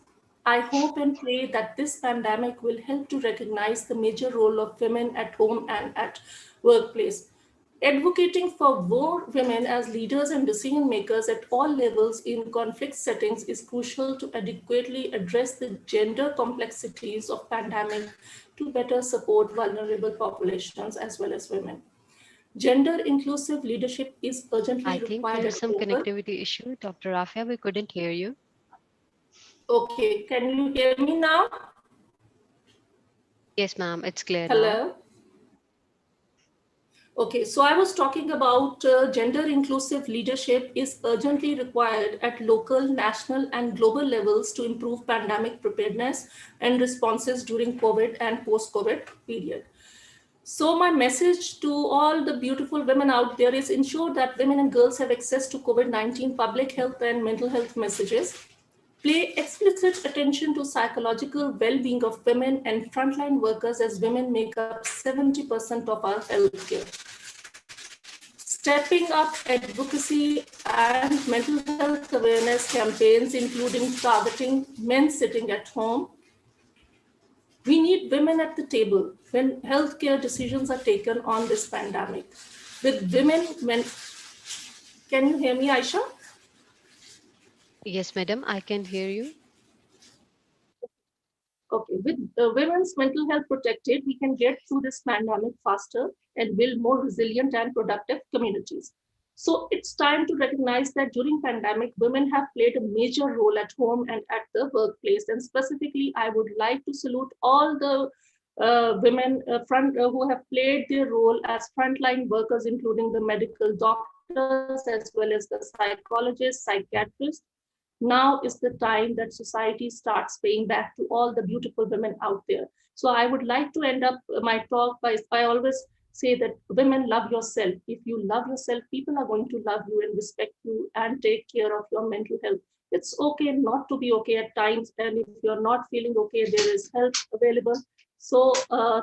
S3: I hope and pray that this pandemic will help to recognize the major role of women at home and at workplace. Advocating for more women as leaders and decision makers at all levels in conflict settings is crucial to adequately address the gender complexities of pandemic to better support vulnerable populations as well as women. Gender inclusive leadership is urgently
S2: I think
S3: required
S2: there is
S3: at
S2: some
S3: local.
S2: connectivity issue. Dr. Rafia, we couldn't hear you.
S3: Okay, can you hear me now?
S2: Yes, ma'am, it's clear now.
S3: Hello. Okay, so I was talking about gender inclusive leadership is urgently required at local, national, and global levels to improve pandemic preparedness and responses during COVID and post COVID period. So, my message to all the beautiful women out there is ensure that women and girls have access to COVID-19 public health and mental health messages. Pay explicit attention to psychological well being of women and frontline workers, as women make up 70% of our healthcare. Stepping up advocacy and mental health awareness campaigns, including targeting men sitting at home. We need women at the table when healthcare decisions are taken on this pandemic. With women, can you hear me, Aisha?
S2: Yes, madam, I can hear you.
S3: Okay, with women's mental health protected, we can get through this pandemic faster and build more resilient and productive communities. So it's time to recognize that during pandemic, women have played a major role at home and at the workplace. And specifically, I would like to salute all the women who have played their role as frontline workers, including the medical doctors as well as the psychologists, psychiatrists. Now is the time that society starts paying back to all the beautiful women out there. So I would like to end up my talk by I always say that women, love yourself. If you love yourself, people are going to love you and respect you and take care of your mental health. It's okay not to be okay at times, and if you're not feeling okay, there is help available. So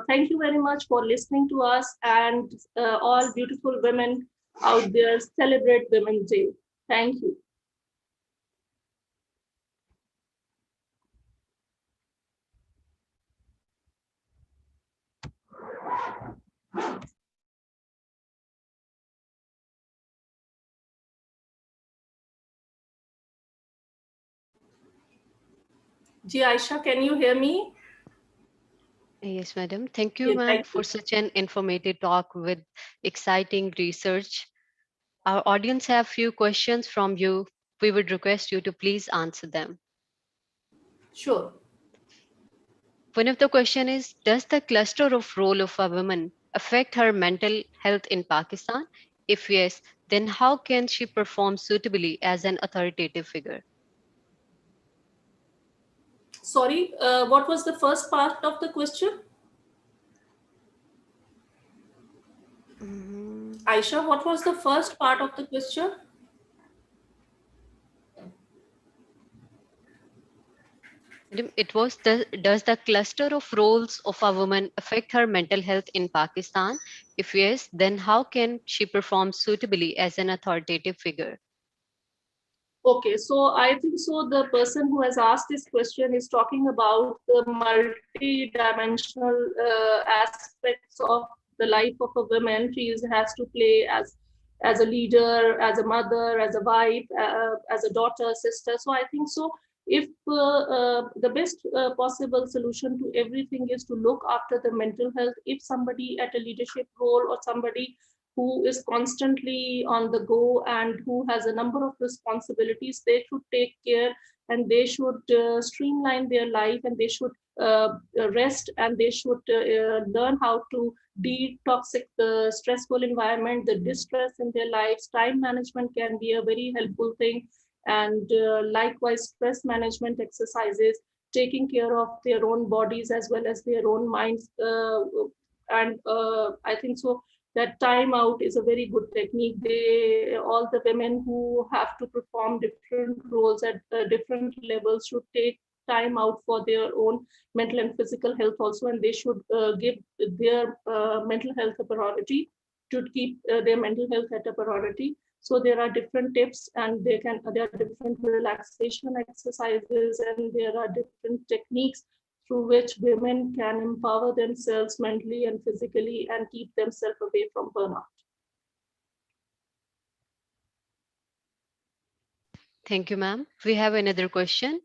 S3: thank you very much for listening to us, and all beautiful women out there, celebrate Women's Day. Thank you. Ji Aisha, can you hear me?
S2: Yes, madam. Thank you,
S3: Okay,
S2: ma'am,
S3: thank
S2: for
S3: you.
S2: such an informative talk with exciting research. Our audience have few questions from you. We would request you to please answer them.
S3: Sure.
S2: One of the question is, does the cluster of role of a woman affect her mental health in Pakistan? If yes, then how can she perform suitably as an authoritative figure?
S3: Sorry, what was the first part of the question?
S2: Mhm.
S3: Aisha, what was the first part of the question?
S2: Madam, it was does the cluster of roles of a woman affect her mental health in Pakistan? If yes, then how can she perform suitably as an authoritative figure?
S3: Okay, so I think so. The person who has asked this question is talking about the multi-dimensional aspects of the life of a woman. She has to play as a leader, as a mother, as a wife, as a daughter, sister. So I think so. If the best possible solution to everything is to look after the mental health, if somebody at a leadership role or somebody who is constantly on the go and who has a number of responsibilities, they should take care and they should streamline their life, and they should rest, and they should learn how to detoxic the stressful environment, the distress in their lives. Time management can be a very helpful thing, and likewise stress management exercises, taking care of their own bodies as well as their own minds. And I think so that time out is a very good technique. They, all the women who have to perform different roles at different levels, should take time out for their own mental and physical health also, and they should give their mental health a priority, to keep their mental health at a priority. So there are different tips, and there are different relaxation exercises, and there are different techniques through which women can empower themselves mentally and physically and keep themselves away from burnout.
S2: Thank you, ma'am. We have another question.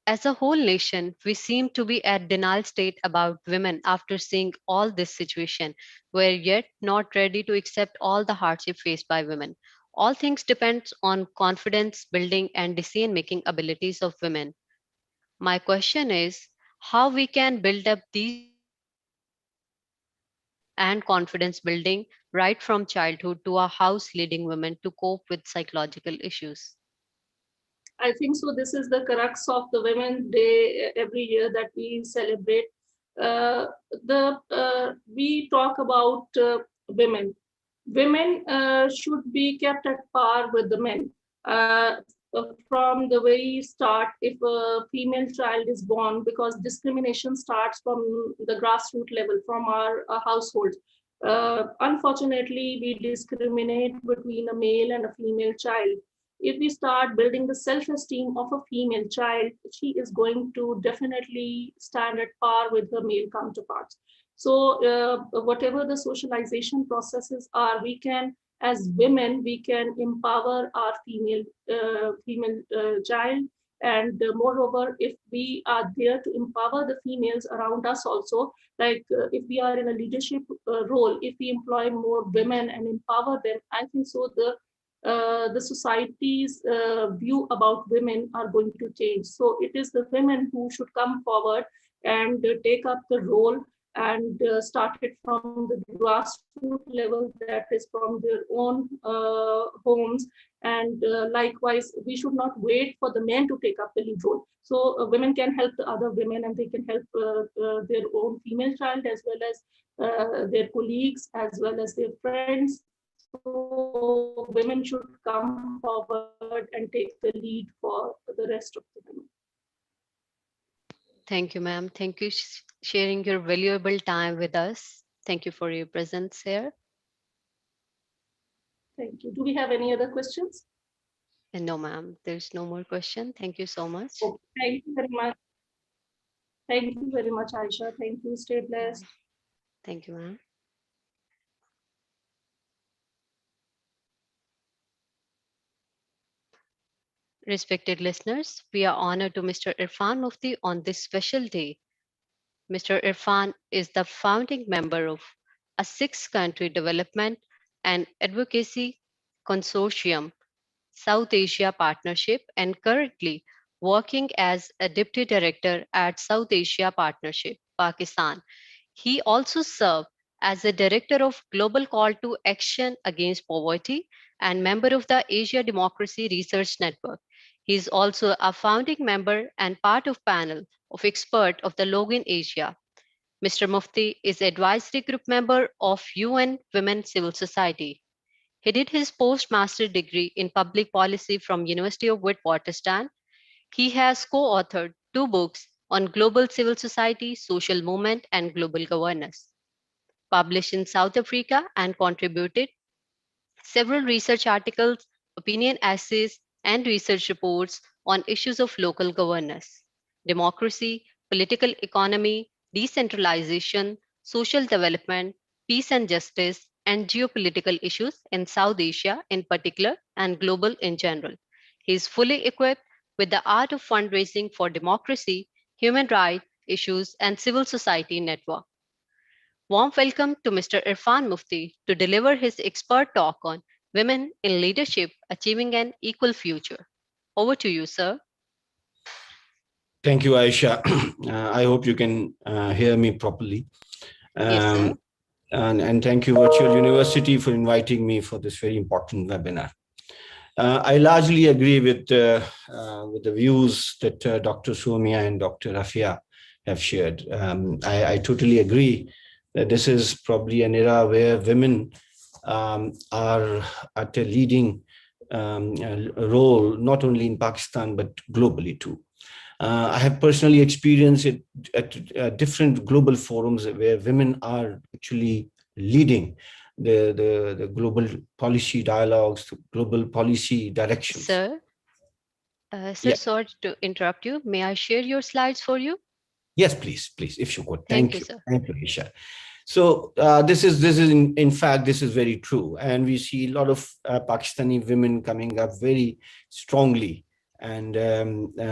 S2: As a whole nation, we seem to be at denial state about women after seeing all this situation. We're yet not ready to accept all the hardship faced by women. All things depend on confidence building and decision making abilities of women. My question is how we can build up these and confidence building right from childhood to our house leading women to cope with psychological issues.
S3: I think so. This is the crux of the Women's Day every year that we celebrate. We talk about women. Women should be kept at par with the men. From the very start, if a female child is born, because discrimination starts from the grassroots level, from our household. Unfortunately, we discriminate between a male and a female child. If we start building the self-esteem of a female child, she is going to definitely stand at par with her male counterparts. So whatever the socialization processes are, we can, as women, we can empower our female child. And moreover, if we are there to empower the females around us also, like if we are in a leadership role, if we employ more women and empower them, I think so the society's view about women are going to change. So it is the women who should come forward and take up the role and start it from the grassroots level, that is from their own homes. And likewise, we should not wait for the men to take up the lead role. So women can help the other women, and they can help their own female child, as well as their colleagues, as well as their friends. So women should come forward and take the lead for the rest of the women.
S2: Thank you, ma'am. Thank you sharing your valuable time with us. Thank you for your presence here.
S3: Thank you. Do we have any other questions?
S2: And no, ma'am, there's no more question. Thank you so much.
S3: Okay. Thank you very much. Thank you very much, Aisha. Thank you. Stay blessed.
S2: Thank you, ma'am. Respected listeners, we are honored to Mr. Irfan Mufti on this special day. Mr. Irfan is the founding member of a six-country development and advocacy consortium, South Asia Partnership, and currently working as a deputy director at South Asia Partnership, Pakistan. He also served as the director of Global Call to Action Against Poverty and member of the Asia Democracy Research Network. He is also a founding member and part of panel of expert of the Login Asia. Mr. Mufti is advisory group member of UN Women Civil Society. He did his postmaster degree in public policy from University of Witwatersrand. He has co-authored two books on global civil society, social movement, and global governance, published in South Africa, and contributed several research articles, opinion essays, and research reports on issues of local governance, democracy, political economy, decentralization, social development, peace and justice, and geopolitical issues in South Asia in particular and global in general. He is fully equipped with the art of fundraising for democracy, human rights issues, and civil society network. Warm welcome to Mr. Irfan Mufti to deliver his expert talk on women in leadership achieving an equal future. Over to you, sir.
S4: Thank you, Aisha. I hope you can hear me properly.
S2: Yes, sir.
S4: And thank you, Virtual University, for inviting me for this very important webinar. I largely agree with the views that Dr. Soumya and Dr. Rafia have shared. I totally agree that this is probably an era where women are at a leading role, not only in Pakistan, but globally too. I have personally experienced it at different global forums where women are actually leading the global policy dialogues, global policy directions.
S2: Sir,
S4: Yeah.
S2: sorry to interrupt you. May I share your slides for you?
S4: Yes, please, if you could.
S2: Thank
S4: Thank
S2: you,
S4: you.
S2: sir.
S4: Thank you, Isha. So this is in fact, this is very true. And we see a lot of Pakistani women coming up very strongly. And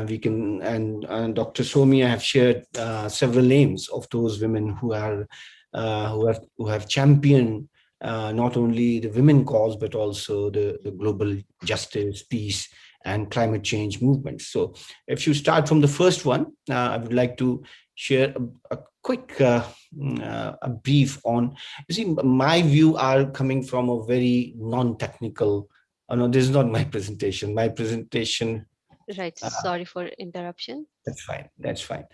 S4: we can, and Dr. Soumya have shared several names of those women who have championed not only the women cause, but also the global justice, peace, and climate change movements. So if you start from the first one, I would like to share a quick a brief on, you see, my view are coming from a very non-technical, no, this is not my presentation. My presentation,
S2: Right. Sorry for interruption.
S4: that's fine. That's fine.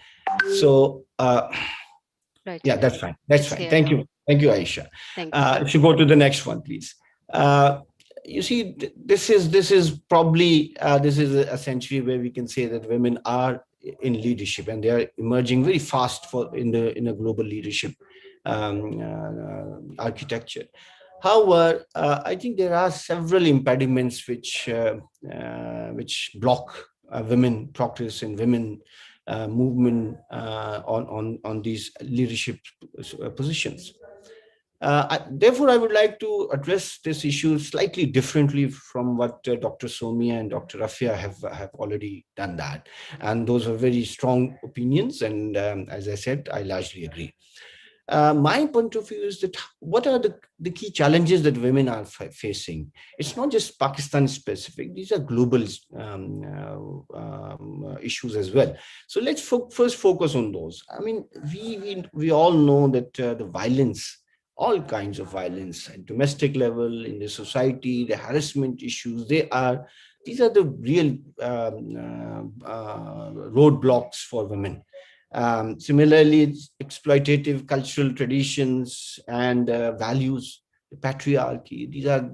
S4: So,
S2: Right.
S4: yeah, that's fine. That's
S2: It's
S4: fine.
S2: here
S4: Thank
S2: now.
S4: you. Thank you, Aisha.
S2: Thank you.
S4: If you go to the next one, please. You see, this is probably this is a century where we can say that women are in leadership, and they are emerging very fast for in a global leadership architecture. However, I think there are several impediments which block women progress and women movement on these leadership positions. Therefore, I would like to address this issue slightly differently from what Dr. Somia and Dr. Rafia have already done that. And those are very strong opinions. And as I said, I largely agree. My point of view is that what are the key challenges that women are facing? It's not just Pakistan specific. These are global issues as well. So let's first focus on those. I mean, we all know that the violence, all kinds of violence at domestic level, in the society, the harassment issues, these are the real roadblocks for women. Similarly, exploitative cultural traditions and values, the patriarchy, these are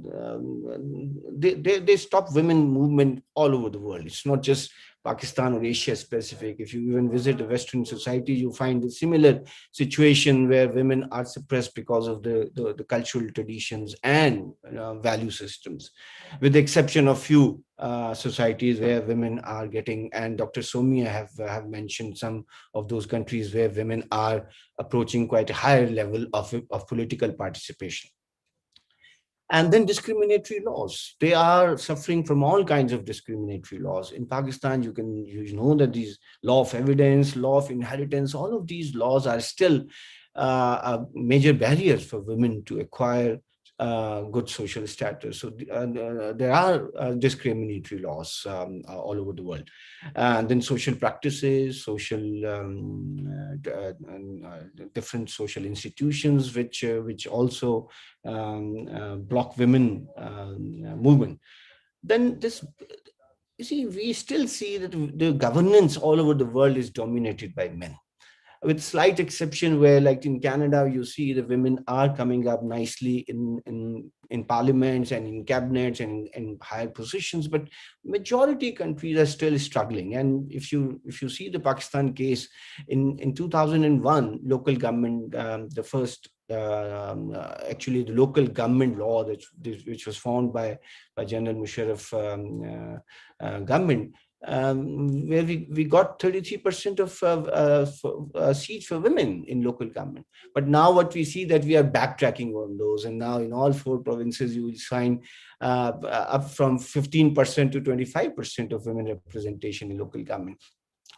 S4: they stop women movement all over the world. It's not just Pakistan or Asia specific. If you even visit a Western society, you find a similar situation where women are suppressed because of the cultural traditions and value systems, with the exception of few societies where women are getting, and Dr. Somia have mentioned some of those countries where women are approaching quite a higher level of political participation. And then discriminatory laws. They are suffering from all kinds of discriminatory laws. In Pakistan, you know that these law of evidence, law of inheritance, all of these laws are still major barriers for women to acquire good social status. So there are discriminatory laws all over the world. And then social practices, social different social institutions, which also block women movement. Then this, you see, we still see that the governance all over the world is dominated by men, with slight exception where, like in Canada, you see the women are coming up nicely in parliaments and in cabinets and in higher positions, but majority countries are still struggling. And if you see the Pakistan case in 2001, local government, the first actually the local government law which was found by General Musharraf government, where we got 33% of seats for women in local government. But now what we see that we are backtracking on those, and now in all 4 provinces you will find up from 15% to 25% of women representation in local government.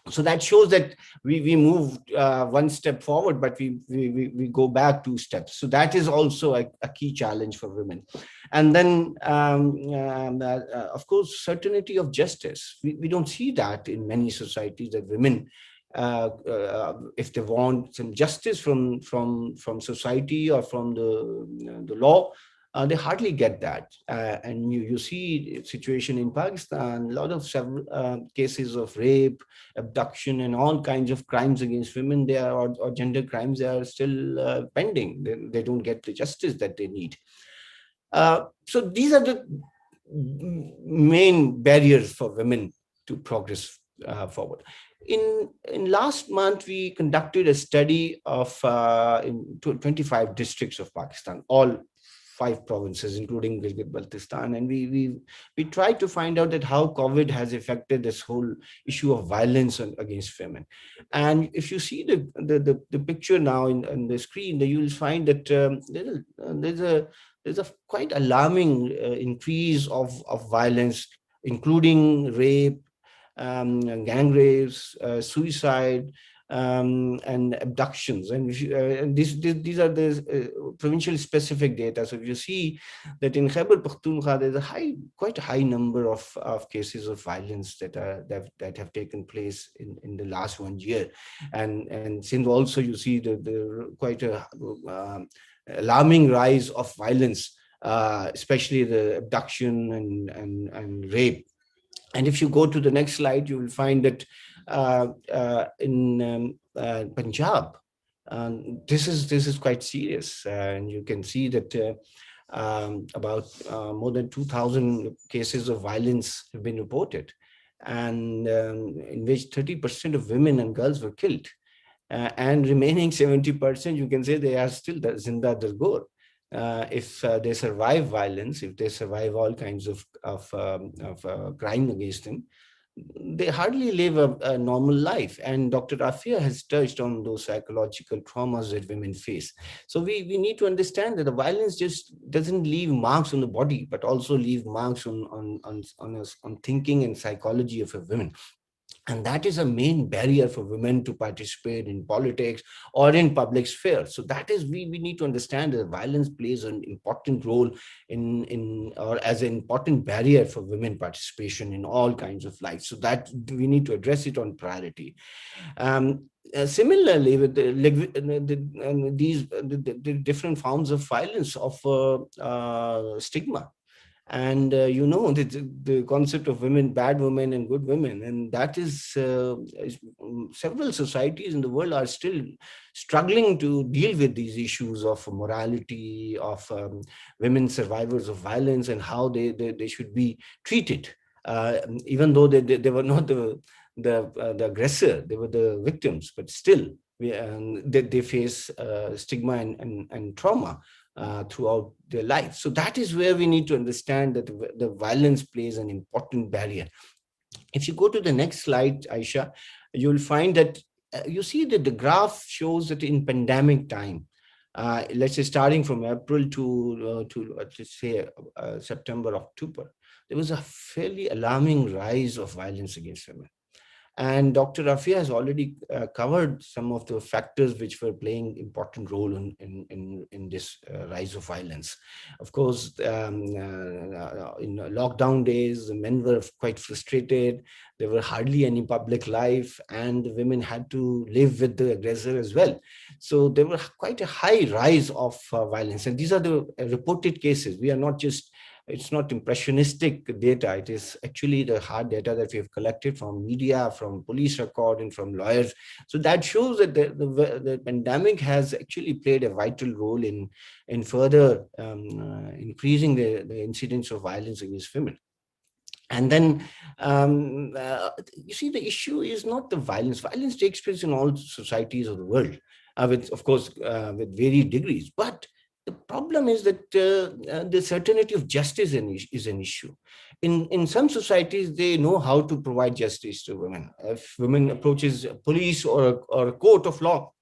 S4: So that shows that we moved one step forward, but we go back 2 steps. So that is also a key challenge for women. And then, of course, certainty of justice. We don't see that in many societies, that women, if they want some justice from society or from the law, they hardly get that. And you see situation in Pakistan, a lot of several cases of rape, abduction, and all kinds of crimes against women there, or gender crimes, they are still pending. They don't get the justice that they need. So these are the main barriers for women to progress forward. In last month, we conducted a study of in 25 districts of Pakistan, all 5 provinces, including Gilgit-Baltistan, and we tried to find out that how COVID has affected this whole issue of violence against women. And if you see the picture now in the screen, you will find that there's a quite alarming increase of violence, including rape, gang rapes, suicide, and abductions. And these are the provincial specific data. So if you see that in Khyber Pakhtunkhwa, there's quite a high number of cases of violence that have taken place in the last 1 year. And since also you see the quite a alarming rise of violence, especially the abduction and rape. And if you go to the next slide, you will find that in Punjab, this is quite serious, and you can see that about more than 2,000 cases of violence have been reported, and in which 30% of women and girls were killed, and remaining 70%, you can say they are still zinda dargor. If they survive violence, if they survive all kinds of crime against them, they hardly live a normal life. And Dr. Afia has touched on those psychological traumas that women face. So we need to understand that the violence just doesn't leave marks on the body, but also leave marks on thinking and psychology of a woman. And that is a main barrier for women to participate in politics or in public sphere. So that is, we need to understand that violence plays an important role in or as an important barrier for women participation in all kinds of life. So that we need to address it on priority. Similarly, with the different forms of violence of stigma. And the concept of women, bad women and good women, and that is several societies in the world are still struggling to deal with these issues of morality, of women survivors of violence, and how they should be treated, even though they were not the aggressor, they were the victims, but still they face stigma and trauma throughout their life. So that is where we need to understand that the violence plays an important barrier. If you go to the next slide, Aisha, you'll find that you see that the graph shows that in pandemic time, let's say starting from April to let's say September, October, there was a fairly alarming rise of violence against women. And Dr. Rafia has already covered some of the factors which were playing important role in this rise of violence. Of course, in lockdown days, the men were quite frustrated. There were hardly any public life, and the women had to live with the aggressor as well. So there were quite a high rise of violence. And these are the reported cases. We are not just It's not impressionistic data. It is actually the hard data that we have collected from media, from police record, and from lawyers. So that shows that the pandemic has actually played a vital role in further increasing the incidence of violence against women. And then you see, the issue is not the violence. Violence takes place in all societies of the world, with, of course, with varied degrees. But the problem is that the certainty of justice is an issue. In some societies, they know how to provide justice to women. If women approaches police or a court of law,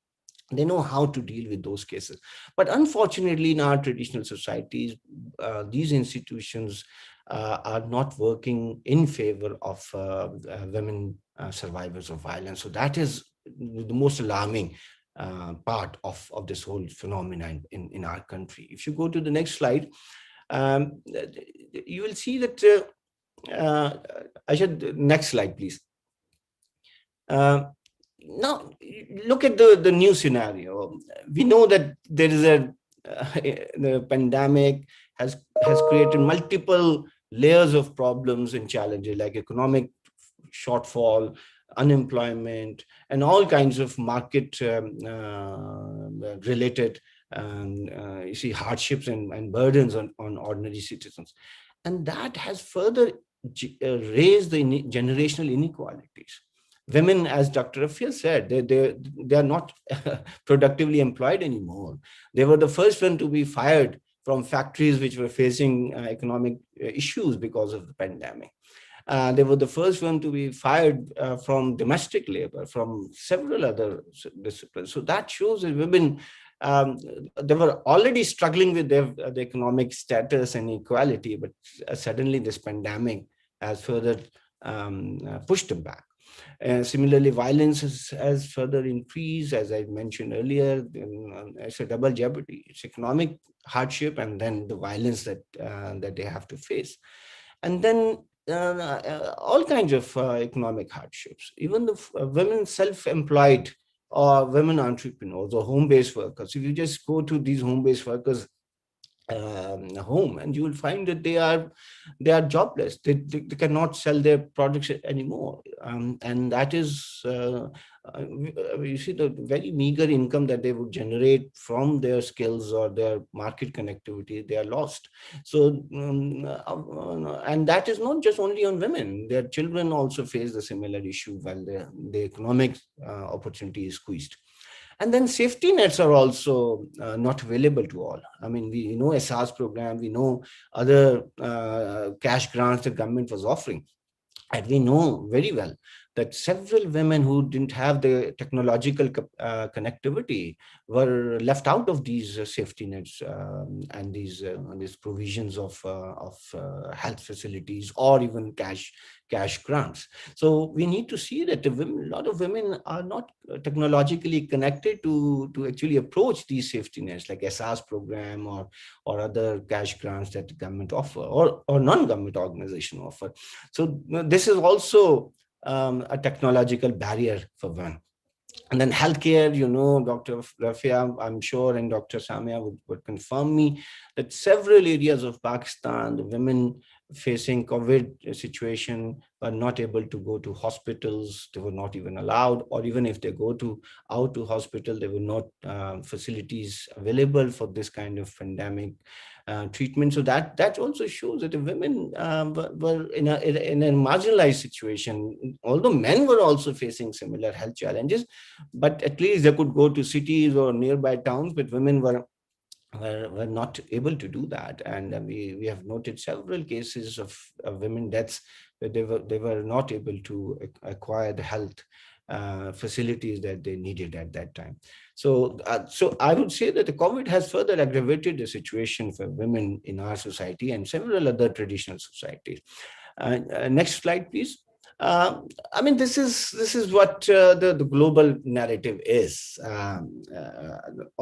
S4: they know how to deal with those cases. But unfortunately, in our traditional societies, these institutions are not working in favor of women survivors of violence. So that is the most alarming part of this whole phenomenon in our country. If you go to the next slide, you will see that, next slide, please. Now, look at the new scenario. We know that there is the pandemic has created multiple layers of problems and challenges, like economic shortfall, unemployment, and all kinds of market related you see hardships and burdens on ordinary citizens. And that has further raised the generational inequalities. Women, as Dr. Rafia said, they are not productively employed anymore. They were the first one to be fired from factories which were facing economic issues because of the pandemic. They were the first one to be fired from domestic labor, from several other disciplines. So that shows that women, they were already struggling with the economic status and equality, but suddenly this pandemic has further pushed them back. Similarly, violence has further increased, as I mentioned earlier. It's a double jeopardy. It's economic hardship, and then the violence that they have to face, and then all kinds of economic hardships. Even the women self-employed or women entrepreneurs or home-based workers. If you just go to these home-based workers home, and you will find that they are jobless. They cannot sell their products anymore, and that is you see the very meager income that they would generate from their skills or their market connectivity. They are lost. So and that is not just only on women. Their children also face the similar issue while the economic opportunity is squeezed. And then safety nets are also not available to all. I mean, we know SR's program, we know other cash grants the government was offering. And we know very well that several women who didn't have the technological connectivity were left out of these safety nets and these provisions of health facilities or even cash grants. So we need to see that a lot of women are not technologically connected to actually approach these safety nets like SR's program or other cash grants that the government offer or non-government organization offer. So this is also a technological barrier for women. And then healthcare, Dr. Rafia, I'm sure, and Dr. Samia would confirm me that several areas of Pakistan, the women facing COVID situation were not able to go to hospitals. They were not even allowed, or even if they go out to hospital, there were not facilities available for this kind of pandemic treatment. So that also shows that the women were in a marginalized situation, although men were also facing similar health challenges, but at least they could go to cities or nearby towns, but women were not able to do that. And we have noted several cases of women deaths where they were not able to acquire the health facilities that they needed at that time. So I would say that the COVID has further aggravated the situation for women in our society and several other traditional societies. Next slide, please. I mean, this is what the global narrative is on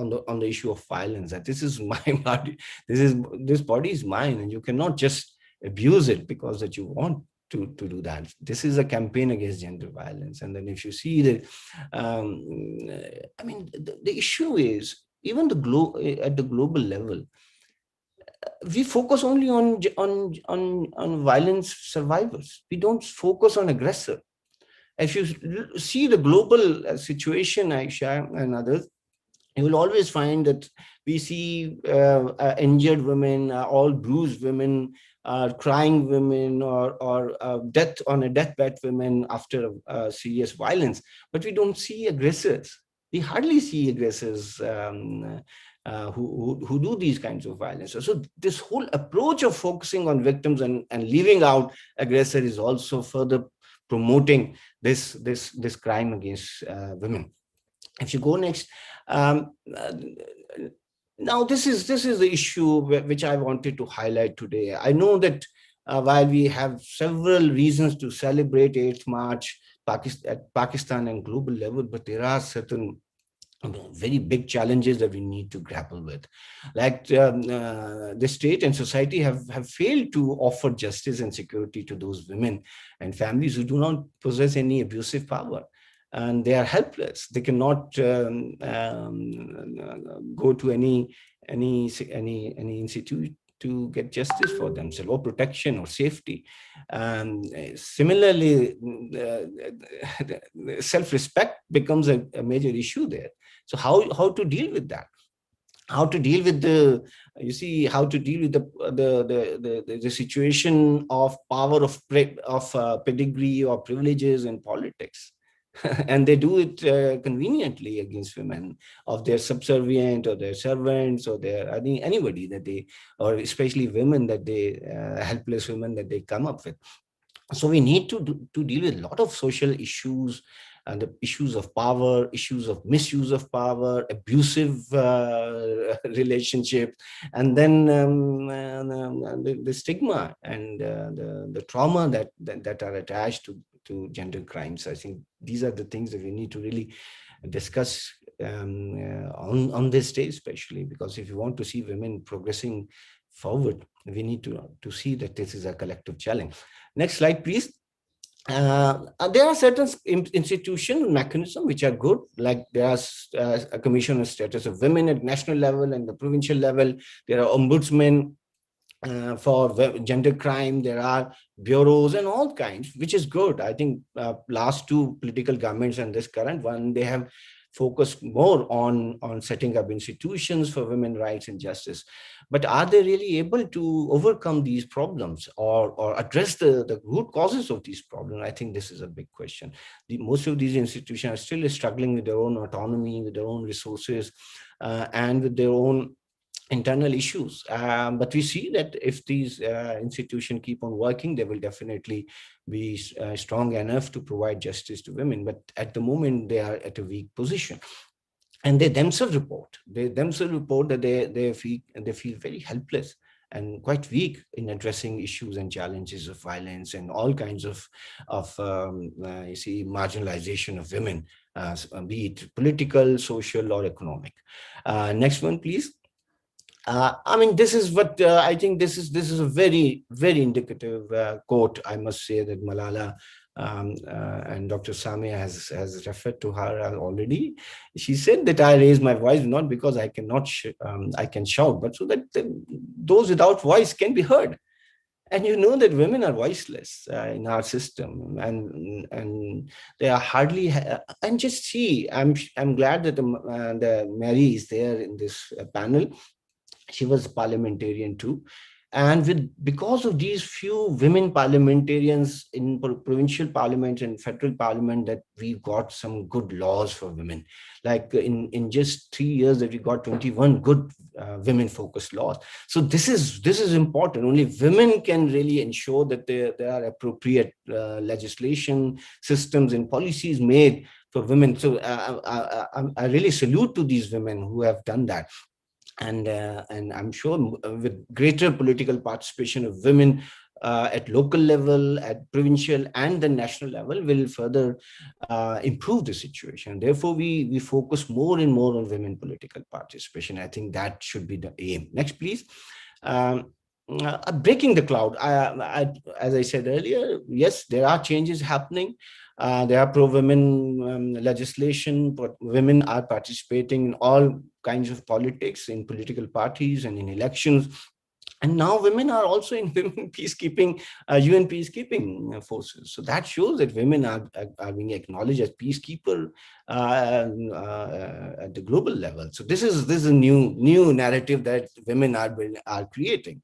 S4: the issue of violence. That this is my body, this body is mine, and you cannot just abuse it because that you want to do that. This is a campaign against gender violence. And then if you see that, I mean, the issue is even at the global level, we focus only on violence survivors. We don't focus on aggressor. If you see the global situation, Aisha and others, you will always find that we see injured women, all bruised women, crying women, or death on a deathbed women after serious violence. But we don't see aggressors. We hardly see aggressors who do these kinds of violence. So this whole approach of focusing on victims and leaving out aggressor is also further promoting this crime against women. If you go next, now this is the issue which I wanted to highlight today. I know that while we have several reasons to celebrate 8th March at Pakistan and global level, but there are certain very big challenges that we need to grapple with. Like the state and society have failed to offer justice and security to those women and families who do not possess any abusive power. And they are helpless. They cannot go to any institute to get justice for themselves or protection or safety. Similarly, self-respect becomes a major issue there. So how to deal with that? How to deal with how to deal with the situation of power of pedigree or privileges in politics. And they do it conveniently against women, of their subservient or their servants or their anybody that they, or especially women that they helpless women that they come up with. So we need to deal with a lot of social issues and the issues of power, issues of misuse of power, abusive relationship, and then the stigma and the trauma that are attached to gender crimes. I think these are the things that we need to really discuss on this day, especially because if you want to see women progressing forward, we need to see that this is a collective challenge. Next slide, please. There are certain institutional mechanisms which are good, like there's a commission on status of women at national level and the provincial level. There are ombudsmen for gender crime. There are bureaus and all kinds, which is good. I think last two political governments and this current one, they have focused more on setting up institutions for women's rights and justice. But are they really able to overcome these problems or address the root causes of these problems? I think this is a big question. Most of these institutions are still struggling with their own autonomy, with their own resources, and with their own internal issues. But we see that if these institutions keep on working, they will definitely be strong enough to provide justice to women. But at the moment, they are at a weak position. And they themselves report that they feel very helpless and quite weak in addressing issues and challenges of violence and all kinds of marginalization of women, be it political, social, or economic. Next one, please. I mean, this is what I think. This is a very, very indicative quote. I must say that Malala and Dr. Samia has referred to her already. She said that I raise my voice not because I cannot I can shout, but so that those without voice can be heard. And you know that women are voiceless in our system, and they are hardly. And just see, I'm glad that the Mary is there in this panel. She was parliamentarian too, and because of these few women parliamentarians in provincial parliament and federal parliament, that we've got some good laws for women. Like in just 3 years, that we got 21 good women focused laws. So this is important. Only women can really ensure that there are appropriate legislation, systems, and policies made for women. So I really salute to these women who have done that. And I'm sure with greater political participation of women at local level, at provincial and the national level, will further improve the situation. Therefore, we focus more and more on women political participation. I think that should be the aim. Next, please. Breaking the cloud. As I said earlier, yes, there are changes happening. There are pro-women legislation, but women are participating in all kinds of politics, in political parties and in elections. And now women are also in women peacekeeping, UN peacekeeping forces. So that shows that women are being acknowledged as peacekeeper at the global level. So this is a new narrative that women are creating.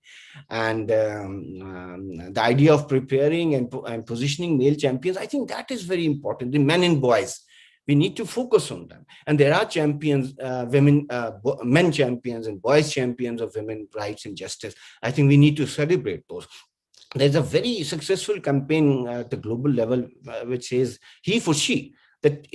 S4: And the idea of preparing and positioning male champions, I think that is very important. The men and boys, we need to focus on them. And there are champions, men champions and boys champions of women's rights and justice. I think we need to celebrate those. There's a very successful campaign at the global level which says he for she, that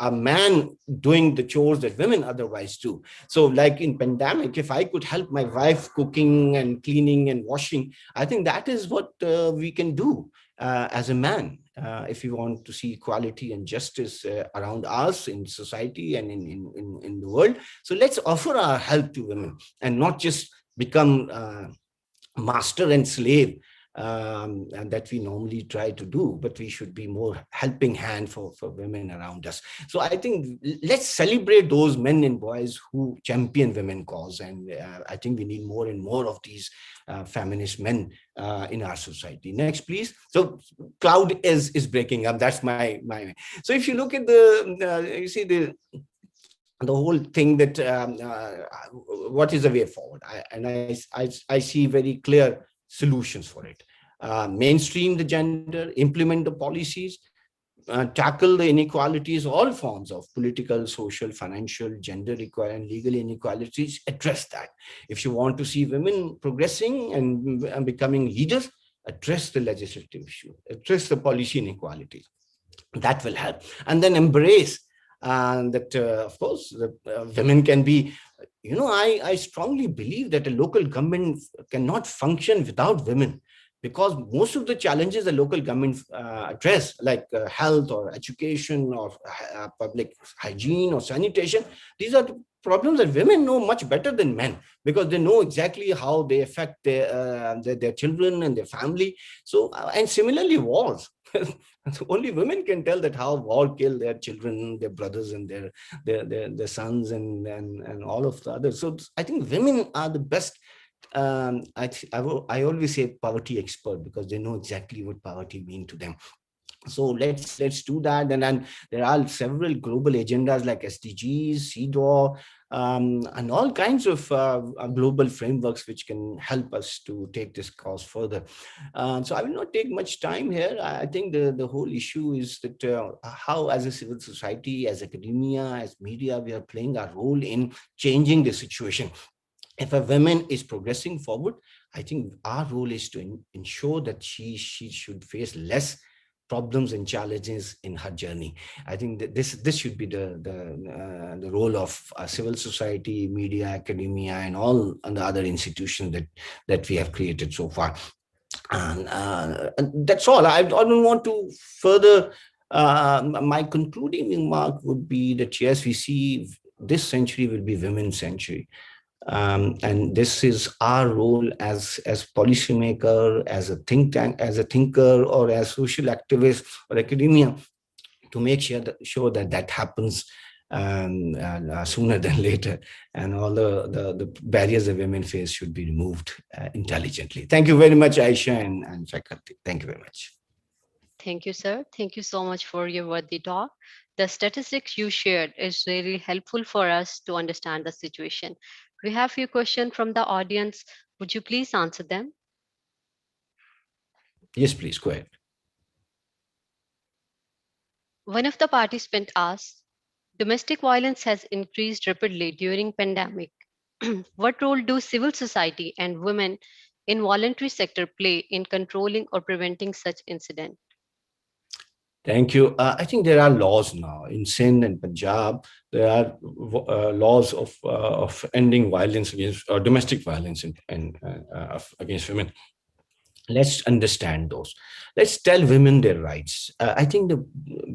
S4: a man doing the chores that women otherwise do. So like in pandemic, if I could help my wife cooking and cleaning and washing, I think that is what we can do as a man. If we want to see equality and justice around us in society and in the world. So let's offer our help to women and not just become master and slave and that we normally try to do, but we should be more helping hand for women around us. So I think let's celebrate those men and boys who champion women cause. And I think we need more and more of these feminist men in our society. Next, please. So cloud is breaking up. That's my. So if you look at you see the whole thing that what is the way forward? I see very clear solutions for it. Mainstream the gender, implement the policies, tackle the inequalities, all forms of political, social, financial, gender equality, and legal inequalities, address that. If you want to see women progressing and becoming leaders, address the legislative issue, address the policy inequalities. That will help. And then embrace that, of course, women can be, I strongly believe that a local government cannot function without women, because most of the challenges the local government address, like health or education or public hygiene or sanitation, these are the problems that women know much better than men, because they know exactly how they affect their children and their family. So, and similarly, wars. Only women can tell that how war killed their children, their brothers, and their sons, and all of the others. So I think women are the best. I always say poverty expert, because they know exactly what poverty means to them. So let's do that. And then there are several global agendas like SDGs, CEDAW, and all kinds of global frameworks which can help us to take this cause further. So I will not take much time here. I think the whole issue is that how, as a civil society, as academia, as media, we are playing our role in changing the situation. If a woman is progressing forward, I think our role is to ensure that she should face less problems and challenges in her journey. I think that this should be the role of civil society, media, academia, and all the other institutions that we have created so far. And that's all. I don't want to further. My concluding remark would be that yes, we see this century will be women's century. And this is our role as policymaker, as a think tank, as a thinker, or as social activist or academia, to make sure that happens sooner than later, and all the barriers that women face should be removed intelligently. Thank you very much, Aisha and faculty. Thank you very much.
S2: Thank you, sir. Thank you so much for your worthy talk. The statistics you shared is really helpful for us to understand the situation. We have a few questions from the audience. Would you please answer them?
S4: Yes, please, go ahead.
S2: One of the participants asked, domestic violence has increased rapidly during pandemic. What role do civil society and women in voluntary sector play in controlling or preventing such incident?
S4: Thank you. I think there are laws now in Sindh and Punjab. There are laws of ending violence against domestic violence against women. Let's understand those. Let's tell women their rights. I think the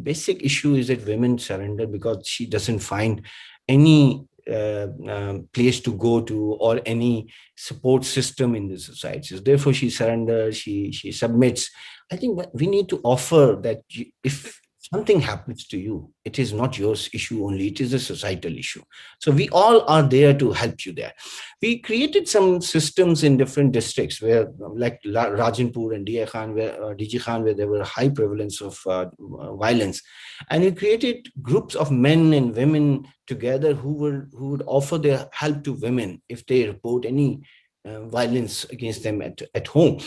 S4: basic issue is that women surrender because she doesn't find any place to go to or any support system in the society. Therefore, she surrenders, she submits. I think we need to offer that if something happens to you, it is not your issue only, it is a societal issue. So we all are there to help you there. We created some systems in different districts where, like Rajanpur and DG Khan, where there were high prevalence of violence. And we created groups of men and women together who would offer their help to women if they report any violence against them at home.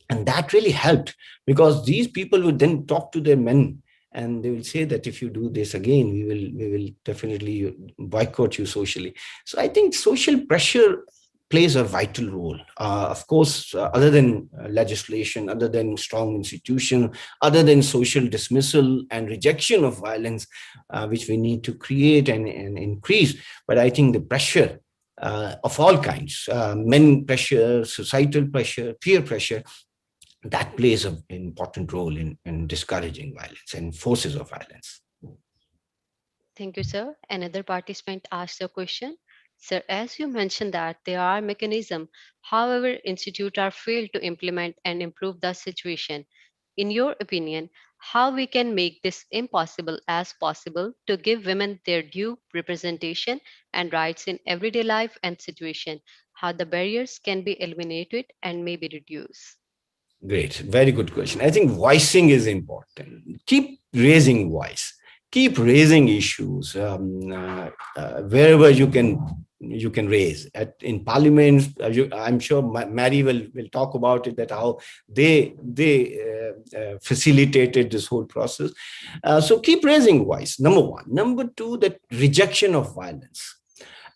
S4: And that really helped, because these people would then talk to their men and they will say that if you do this again, we will definitely boycott you socially. So I think social pressure plays a vital role. Of course, other than legislation, other than strong institution, other than social dismissal and rejection of violence, which we need to create and increase. But I think the pressure of all kinds, men pressure, societal pressure, peer pressure, that plays an important role in discouraging violence and forces of violence.
S2: Thank you, sir. Another participant asked a question. Sir, as you mentioned that there are mechanisms, however, institutes are failed to implement and improve the situation. In your opinion, how we can make this impossible as possible to give women their due representation and rights in everyday life and situation, how the barriers can be eliminated and maybe reduced?
S4: Great. Very good question. I think voicing is important. Keep raising voice. Keep raising issues wherever you can raise. In parliament, I'm sure Mary will talk about it, that how they facilitated this whole process. So keep raising voice, number one. Number two, that rejection of violence.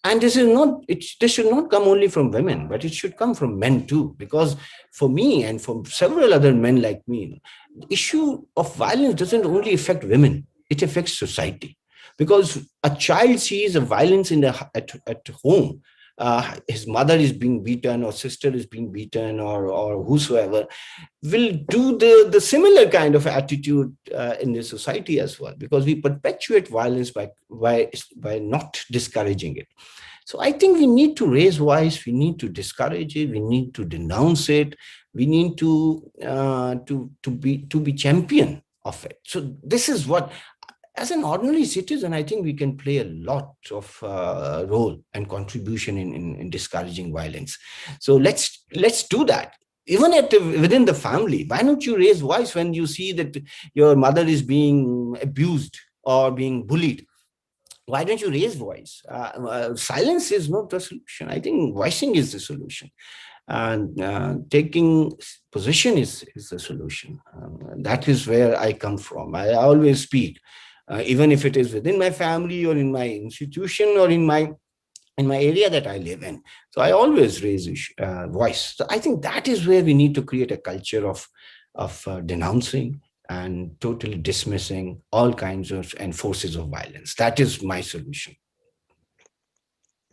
S4: And this should not come only from women, but it should come from men too. Because for me and for several other men like me, the issue of violence doesn't only affect women, it affects society. Because a child sees a violence at home, his mother is being beaten or sister is being beaten or whosoever, will do the similar kind of attitude in the society as well, because we perpetuate violence by not discouraging it. So I think we need to raise voice, we need to discourage it, we need to denounce it, we need to be champion of it. So this is what, as an ordinary citizen, I think we can play a lot of role and contribution in discouraging violence. So let's do that. Even within the family, why don't you raise voice when you see that your mother is being abused or being bullied? Why don't you raise voice? Silence is not the solution. I think voicing is the solution, and taking position is the solution. That is where I come from. I always speak, even if it is within my family or in my institution or in my area that I live in. So I always raise voice. So I think that is where we need to create a culture of denouncing and totally dismissing all kinds of and forces of violence. That is my solution.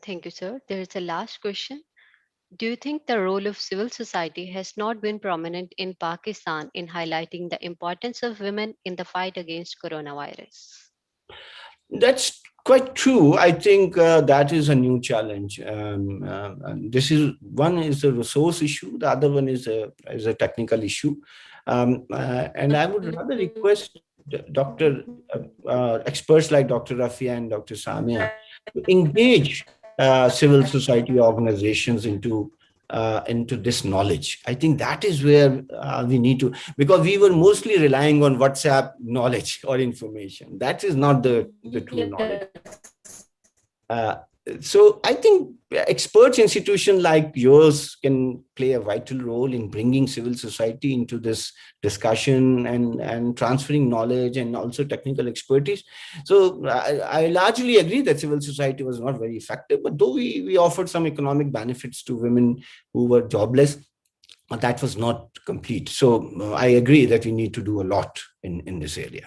S2: Thank you, sir. There is a last question. Do you think the role of civil society has not been prominent in Pakistan in highlighting the importance of women in the fight against coronavirus?
S4: That's quite true. I think that is a new challenge. And this is one is a resource issue. The other one is a technical issue. And I would rather request Dr. Experts like Dr. Rafia and Dr. Samia to engage civil society organizations into this knowledge. I think that is where we need to, because we were mostly relying on WhatsApp knowledge or information. That is not the true knowledge. So I think experts institutions like yours can play a vital role in bringing civil society into this discussion and transferring knowledge and also technical expertise. So I largely agree that civil society was not very effective, but though we offered some economic benefits to women who were jobless, that was not complete. So I agree that we need to do a lot in this area.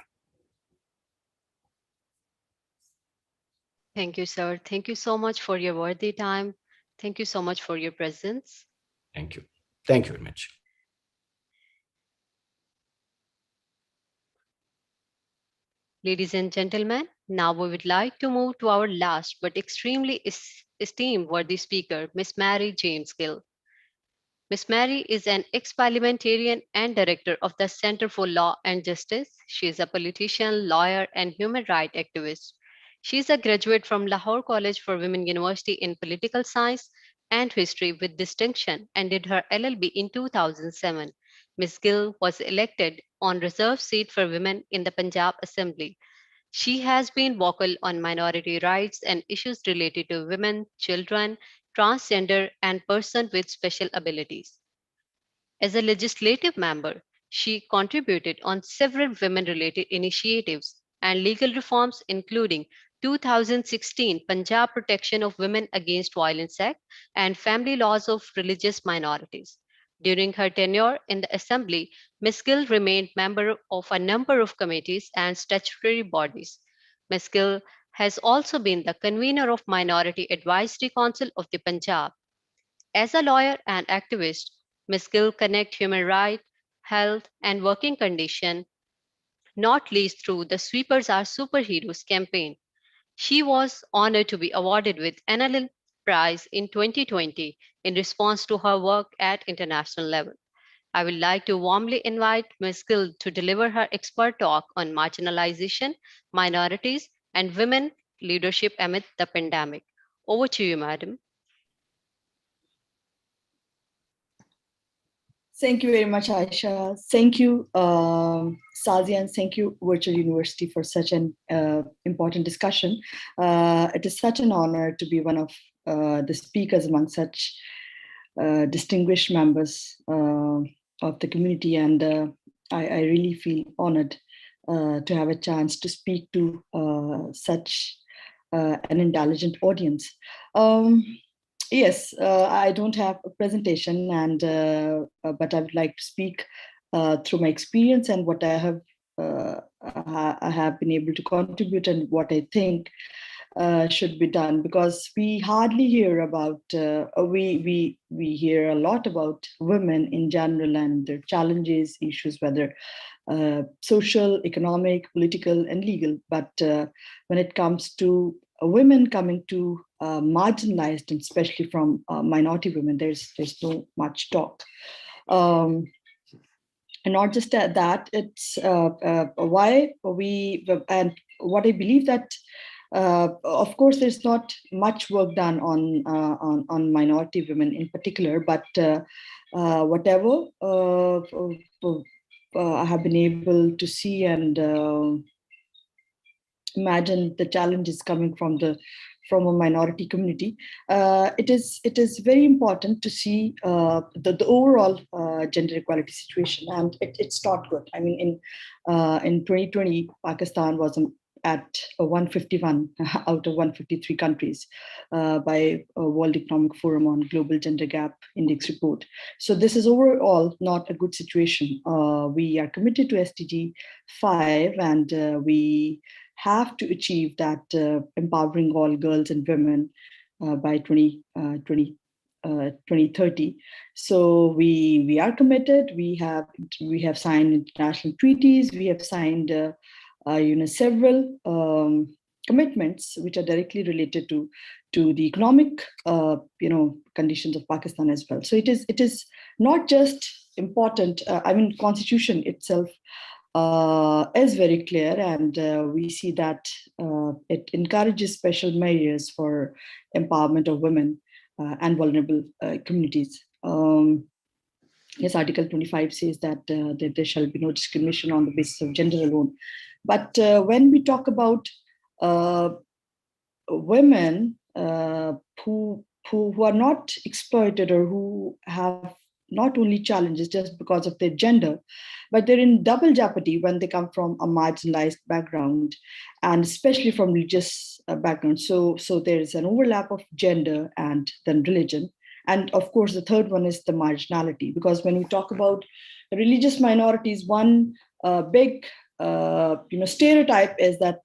S2: Thank you, sir. Thank you so much for your worthy time. Thank you so much for your presence.
S4: Thank you. Thank you very much.
S2: Ladies and gentlemen, now we would like to move to our last but extremely esteemed worthy speaker, Miss Mary James Gill. Miss Mary is an ex-parliamentarian and director of the Center for Law and Justice. She is a politician, lawyer, and human rights activist. She is a graduate from Lahore College for Women University in Political Science and History with distinction and did her LLB in 2007. Ms. Gill was elected on reserved seat for women in the Punjab Assembly. She has been vocal on minority rights and issues related to women, children, transgender, and persons with special abilities. As a legislative member, she contributed on several women-related initiatives and legal reforms, including 2016 Punjab Protection of Women Against Violence Act and Family Laws of Religious Minorities. During her tenure in the Assembly, Ms. Gill remained member of a number of committees and statutory bodies. Ms. Gill has also been the convener of Minority Advisory Council of the Punjab. As a lawyer and activist, Ms. Gill connects human rights, health, and working conditions, not least through the Sweepers Are Superheroes campaign. She was honored to be awarded with NLL Prize in 2020 in response to her work at international level. I would like to warmly invite Ms. Gill to deliver her expert talk on marginalization, minorities, and women leadership amid the pandemic. Over to you, madam.
S5: Thank you very much, Aisha. Thank you, Sazia, and thank you, Virtual University, for such an important discussion. It is such an honor to be one of the speakers among such distinguished members of the community, and I really feel honored to have a chance to speak to such an intelligent audience. Yes, I don't have a presentation, and but I would like to speak through my experience and what I have been able to contribute and what I think should be done, because we hardly hear about, we hear a lot about women in general and their challenges, issues, whether social, economic, political, and legal. But when it comes to women coming to marginalized, and especially from minority women, there's no much talk. And not just that, it's why we, and what I believe that, of course, there's not much work done on minority women in particular, but whatever I have been able to see and imagine the challenges coming from a minority community, it is very important to see the overall gender equality situation, and it's not good. I mean, in 2020, Pakistan was at 151 out of 153 countries by World Economic Forum on Global Gender Gap Index report. So this is overall not a good situation. We are committed to SDG 5, and we have to achieve that empowering all girls and women by 2030. So we are committed. We have signed international treaties. We have signed several commitments which are directly related to the economic conditions of Pakistan as well. So it is not just important. I mean, Constitution itself is very clear, and we see that it encourages special measures for empowerment of women and vulnerable communities. Yes, Article 25 says that there shall be no discrimination on the basis of gender alone. But when we talk about women who are not exploited, or who have not only challenges just because of their gender, but they're in double jeopardy when they come from a marginalized background, and especially from religious background. So there is an overlap of gender and then religion. And of course, the third one is the marginality, because when we talk about religious minorities, one big stereotype is that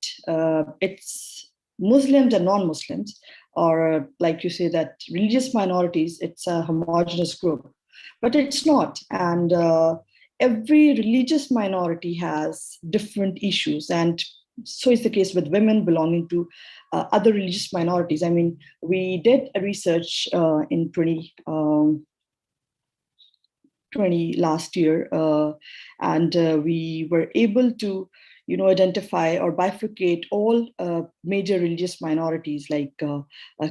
S5: it's Muslims and non-Muslims, or like you say, that religious minorities, it's a homogenous group. But it's not. And every religious minority has different issues. And so is the case with women belonging to other religious minorities. I mean, we did a research in 2020 last year, and we were able to identify or bifurcate all major religious minorities like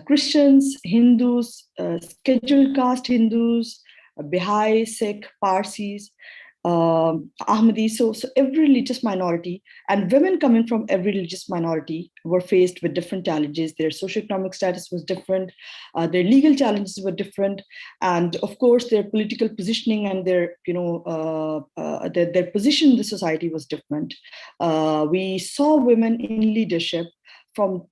S5: Christians, Hindus, scheduled caste Hindus, Bihai, Sikh, Parsis, Ahmadis. So every religious minority, and women coming from every religious minority, were faced with different challenges. Their socioeconomic status was different, their legal challenges were different, and of course their political positioning and their their position in the society was different. We saw women in leadership from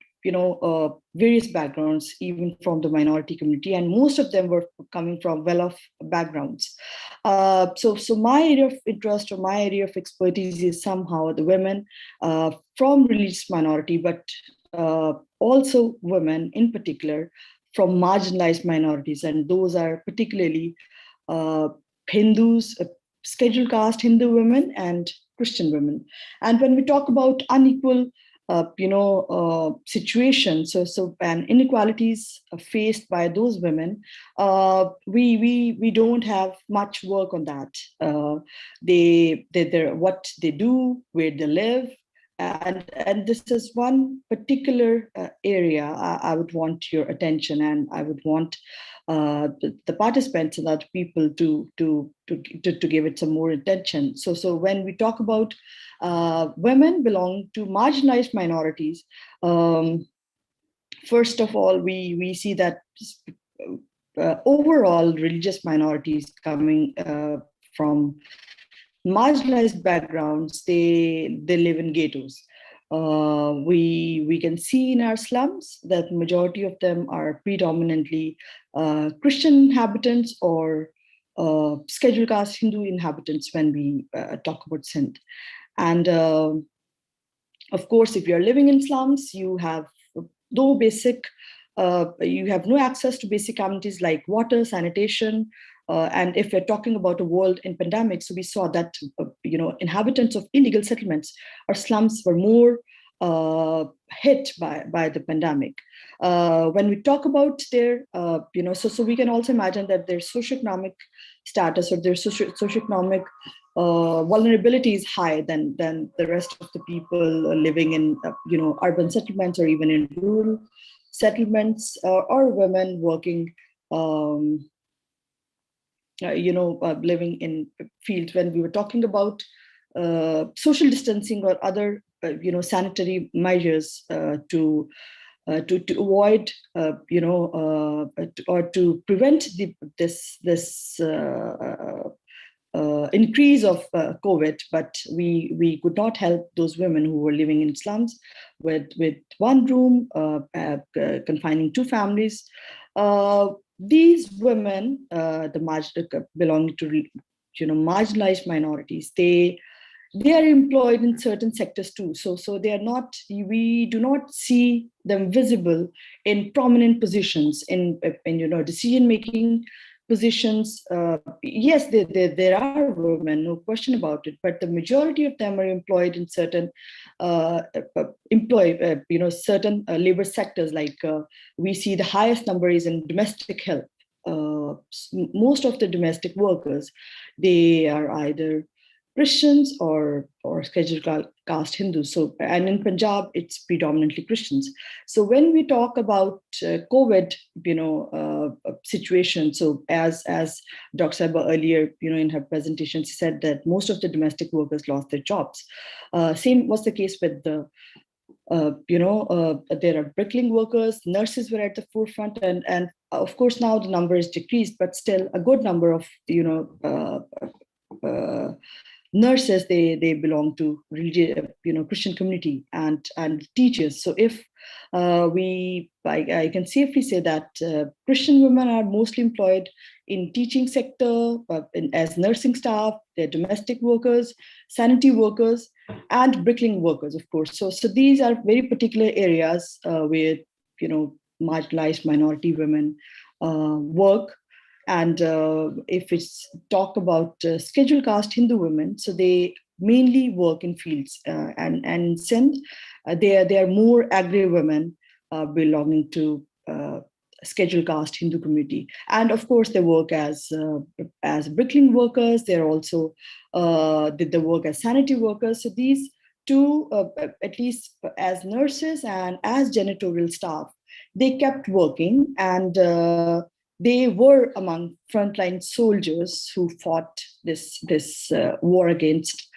S5: various backgrounds, even from the minority community, and most of them were coming from well-off backgrounds. So my area of interest, or my area of expertise, is somehow the women from religious minority, but also women in particular from marginalized minorities, and those are particularly Hindus, scheduled caste Hindu women, and Christian women. And when we talk about unequal situations, and inequalities faced by those women, we don't have much work on that. They're what they do, where they live, and this is one particular area I would want your attention, and I would want the participants and other people to give it some more attention. So when we talk about women belong to marginalized minorities, first of all, we see that overall religious minorities coming from marginalized backgrounds, they live in ghettos. We can see in our slums that majority of them are predominantly Christian inhabitants or scheduled caste Hindu inhabitants when we talk about Sindh. And of course, if you're living in slums, you have no basic, you have no access to basic amenities like water, sanitation. And if we're talking about a world in pandemic, so we saw that inhabitants of illegal settlements or slums were more hit by the pandemic. When we talk about their, so we can also imagine that their socioeconomic status or their socioeconomic vulnerability is high than the rest of the people living in urban settlements or even in rural settlements, or women working living in fields. When we were talking about social distancing or other sanitary measures to avoid or to prevent this increase of COVID, but we could not help those women who were living in slums with one room, confining two families. These women, belonging to marginalized minorities, they are employed in certain sectors too. So they are not. We do not see them visible in prominent positions in decision making positions. Yes, there are women, no question about it, but the majority of them are employed in certain certain labor sectors. Like we see the highest number is in domestic help. Most of the domestic workers, they are either Christians or scheduled caste Hindus. So, and in Punjab, it's predominantly Christians. So when we talk about COVID, situation. So as Dr. Saiba earlier, in her presentation, she said that most of the domestic workers lost their jobs. Same was the case with the there are bricklaying workers, nurses were at the forefront, and of course now the number is decreased, but still a good number of nurses, they belong to religious, Christian community, and teachers. So if I can safely say that Christian women are mostly employed in teaching sector, as nursing staff, they're domestic workers, sanitary workers, and bricklaying workers, of course. So these are very particular areas where marginalized minority women work. And if it's talk about scheduled caste Hindu women, so they mainly work in fields, and in Sindh, they are more agri women belonging to scheduled caste Hindu community, and of course they work as bricklaying workers. They're also did the work as sanitary workers. So these two, at least as nurses and as janitorial staff, they kept working, and they were among frontline soldiers who fought this war against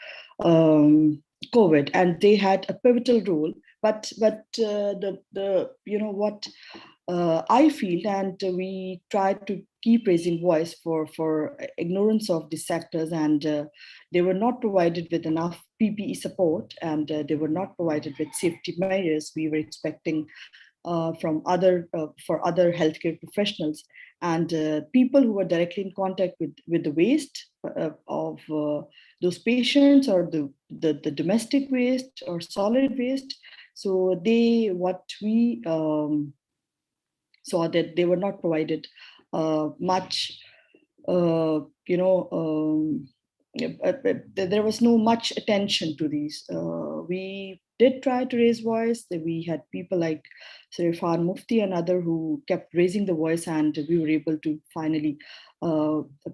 S5: COVID, and they had a pivotal role. But what I feel, and we try to keep raising voice for ignorance of these sectors, and they were not provided with enough PPE support, and they were not provided with safety measures we were expecting from other healthcare professionals, and people who were directly in contact with the waste of those patients, or the domestic waste or solid waste. So we saw that they were not provided much, there was no much attention to these. We did try to raise voice. We had people like Sir Irfan Mufti and other who kept raising the voice, and we were able to finally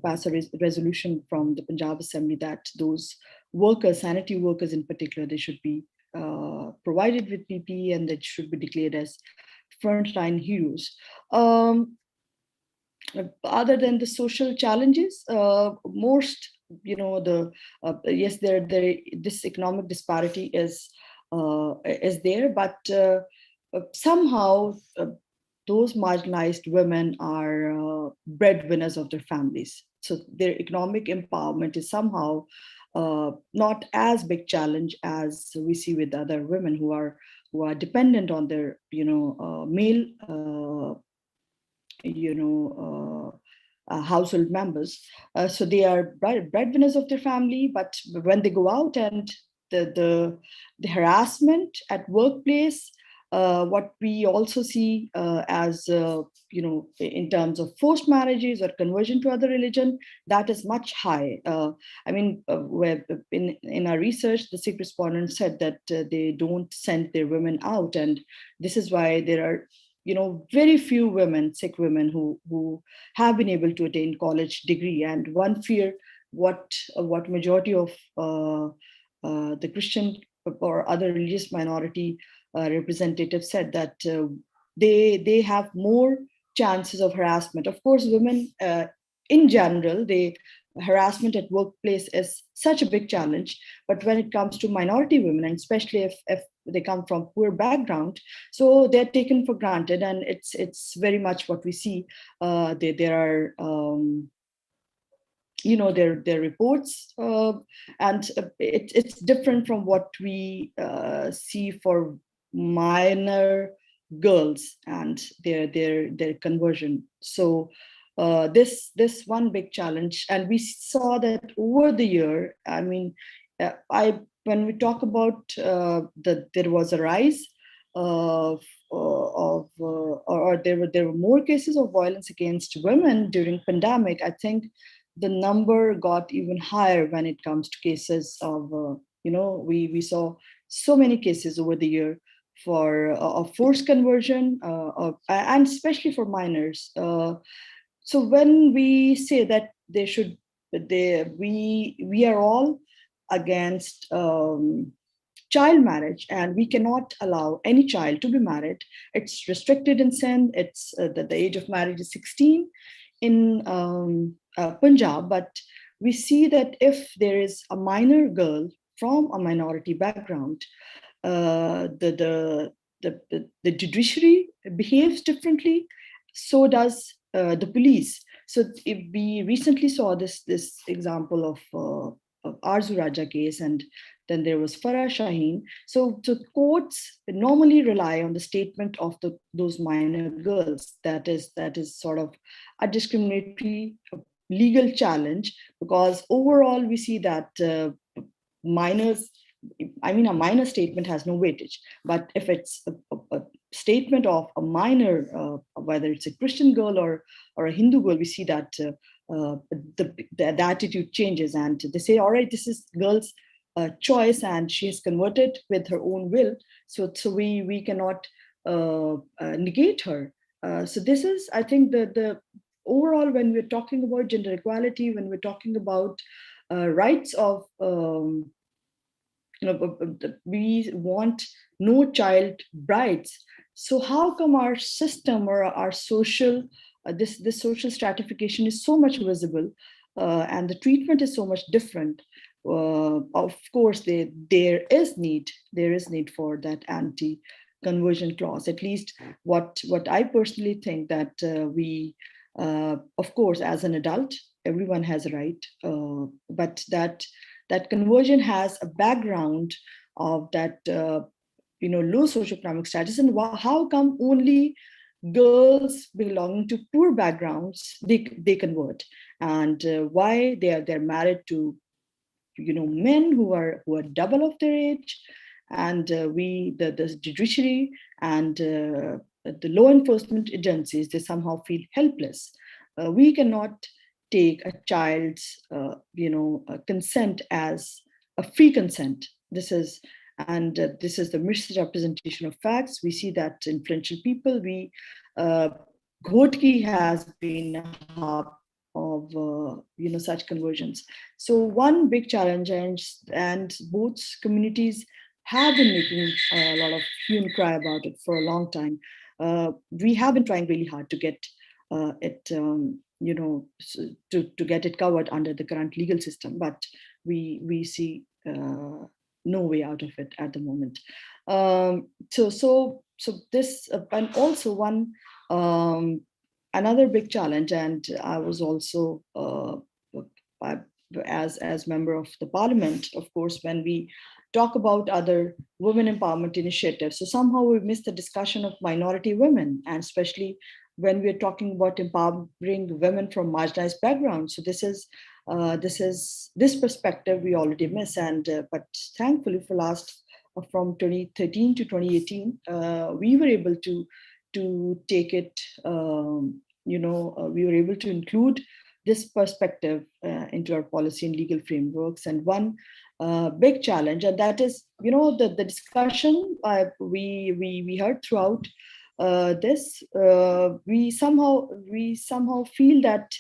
S5: pass a resolution from the Punjab Assembly that those workers, sanitary workers in particular, they should be provided with PPE, and that should be declared as frontline heroes. Other than the social challenges, most yes, this economic disparity is there, but somehow those marginalized women are breadwinners of their families. So their economic empowerment is somehow not as big challenge as we see with other women who are dependent on their male household members. So they are breadwinners of their family, but when they go out, and the harassment at workplace, What we also see as, in terms of forced marriages or conversion to other religion, that is much high. Where in our research, the Sikh respondents said that they don't send their women out. And this is why there are, very few women, Sikh women, who have been able to attain college degree. And one fear, what majority of the Christian or other religious minority representatives said, that they have more chances of harassment. Of course, women in general, harassment at workplace is such a big challenge. But when it comes to minority women, and especially if they come from poor background, so they're taken for granted, and it's very much what we see. There are their reports, and it's different from what we see for minor girls and their conversion. So this one big challenge, and we saw that over the year. When we talk about there was a rise or there were more cases of violence against women during pandemic. I think the number got even higher when it comes to cases of we saw so many cases over the year for of forced conversion, and especially for minors. So when we say that we are all against child marriage, and we cannot allow any child to be married. It's restricted in Sindh. It's the age of marriage is 16 in Punjab, but we see that if there is a minor girl from a minority background, the judiciary behaves differently. So does the police. So if we recently saw this example of Arzu Raja case, and then there was Farah Shaheen. So courts normally rely on the statement of those minor girls. That is sort of a discriminatory legal challenge, because overall we see that minors. A minor statement has no weightage, but if it's a statement of a minor, whether it's a Christian girl or a Hindu girl, we see that the attitude changes, and they say, all right, this is girl's choice, and she has converted with her own will. So we cannot negate her. So this is, I think, the overall, when we're talking about gender equality, when we're talking about rights of we want no child brides. So how come our system or our social this social stratification is so much visible, and the treatment is so much different? Of course, there is need for that anti-conversion clause. At least what I personally think, that we of course, as an adult, everyone has a right, but that conversion has a background of that low socioeconomic status. And how come only girls belonging to poor backgrounds they convert, and why they're married to men who are double of their age, and the judiciary and the law enforcement agencies, they somehow feel helpless. We cannot take a child's consent as a free consent. This is the misrepresentation of facts. We see that influential people, Ghotki has been a hub of such conversions. So one big challenge, and both communities have been making a lot of hue and cry about it for a long time. We have been trying really hard to get it to get it covered under the current legal system, but we see no way out of it at the moment. So this, and also one another big challenge, and I was also as member of the parliament, of course, when we talk about other women empowerment initiatives, so somehow we miss the discussion of minority women, and especially when we're talking about empowering women from marginalized backgrounds. So this perspective we already miss, and but thankfully for last from 2013 to 2018, we were able to take it, we were able to include this perspective into our policy and legal frameworks. And one big challenge, and that is, the discussion we heard throughout this, we somehow feel that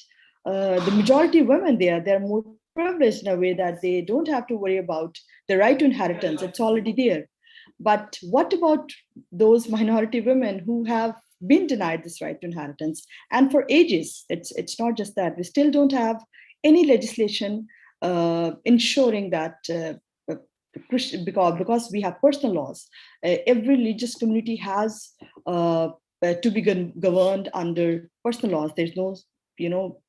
S5: the majority of women they're more privileged in a way that they don't have to worry about the right to inheritance. It's already there. But what about those minority women who have been denied this right to inheritance, and for ages? It's not just that. We still don't have any legislation ensuring that because we have personal laws. Every religious community has to be governed under personal laws. There's no,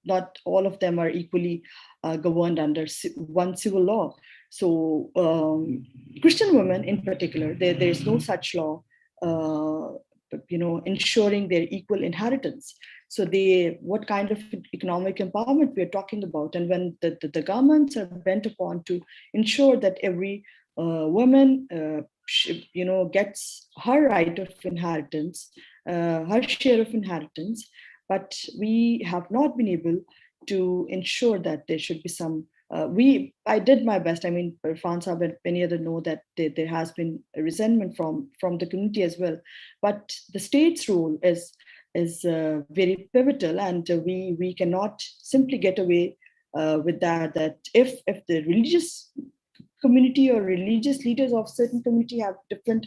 S5: not all of them are equally governed under one civil law. So Christian women in particular, there's no such law, ensuring their equal inheritance. So what kind of economic empowerment we're talking about? And when the governments are bent upon to ensure that every woman, gets her right of inheritance, her share of inheritance, but we have not been able to ensure that there should be some. I did my best. I mean, Irfan Saab and many others know that there has been a resentment from the community as well. But the state's role is very pivotal, and we cannot simply get away with that. That if the religious community or religious leaders of certain community have different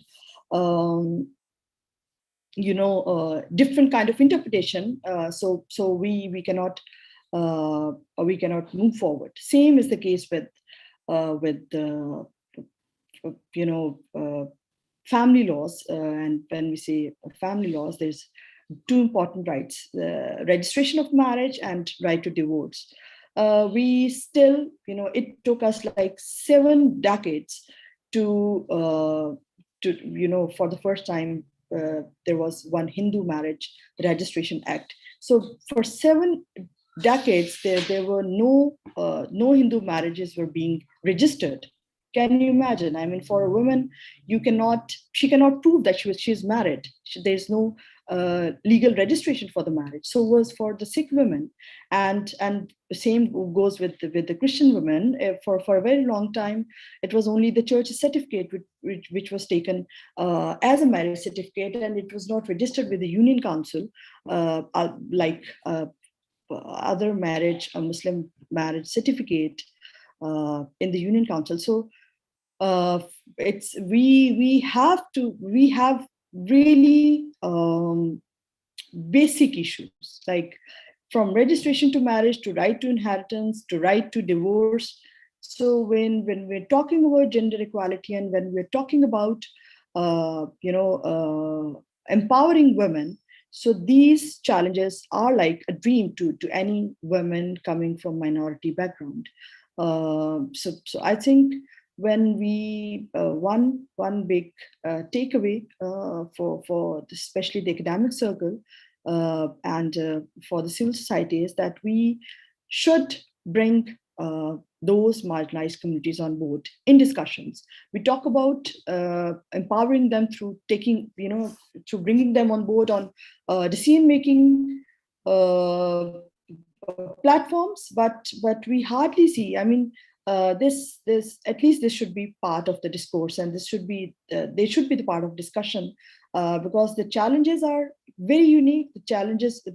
S5: different kind of interpretation, so we cannot move forward. Same is the case with family laws. And when we say family laws, there's two important rights: registration of marriage and right to divorce. We still, it took us like 7 decades to for the first time, there was one Hindu Marriage Registration Act. So for 7 decades, there were no Hindu marriages were being registered. Can you imagine? I mean, for a woman, she cannot prove that she's married. There's no legal registration for the marriage. So was for the Sikh women, and the same goes with the Christian women. For a very long time, it was only the church certificate which was taken as a marriage certificate, and it was not registered with the Union Council like other Muslim marriage certificate in the Union Council. So we have really basic issues, like from registration to marriage to right to inheritance to right to divorce. So when we're talking about gender equality, and when we're talking about empowering women, so these challenges are like a dream to any women coming from minority background. So I think when we one big takeaway for especially the academic circle and for the civil society is that we should bring those marginalized communities on board in discussions. We talk about empowering them through through bringing them on board on decision-making platforms, but we hardly see. I mean, this at least this should be part of the discourse, and this should be they should be the part of discussion because the challenges are very unique. The challenges.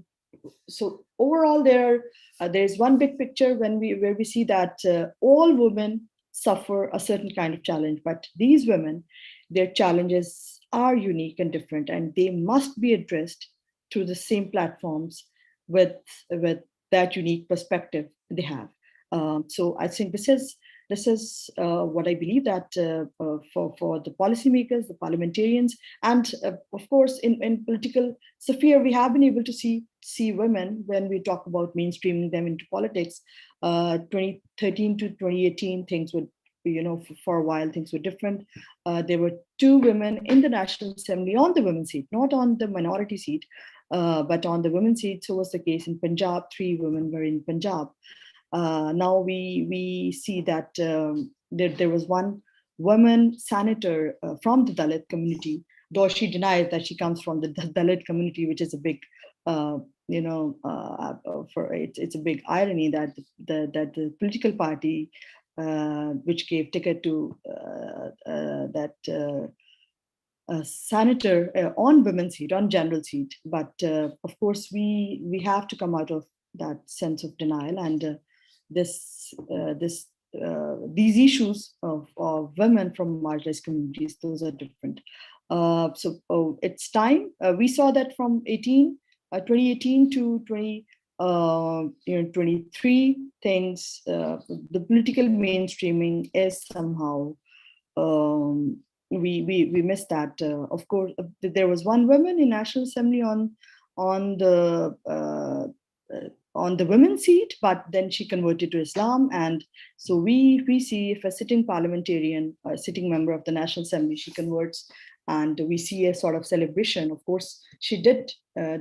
S5: So overall, there's one big picture where we see that all women suffer a certain kind of challenge, but these women, their challenges are unique and different, and they must be addressed through the same platforms with that unique perspective they have. So I think this is what I believe that for the policymakers, the parliamentarians, and of course in political sphere, we have been able to see women when we talk about mainstreaming them into politics. 2013 to 2018, things would, for a while things were different. There were 2 women in the National Assembly on the women's seat, not on the minority seat, but on the women's seat. So was the case in Punjab. 3 women were in Punjab. Now we see that there was one woman senator from the Dalit community, though she denies that she comes from the Dalit community, which is a big, it's a big irony that the political party which gave ticket to that senator on women's seat, on general seat. But of course, we have to come out of that sense of denial, and these issues of women from marginalized communities, those are different. It's time. We saw that from 2018 to 23 things, the political mainstreaming is somehow, we missed that. Of course, there was one woman in National Assembly on the women's seat, but then she converted to Islam. And so we see if a sitting parliamentarian, a sitting member of the National Assembly, she converts, and we see a sort of celebration. Of course, she did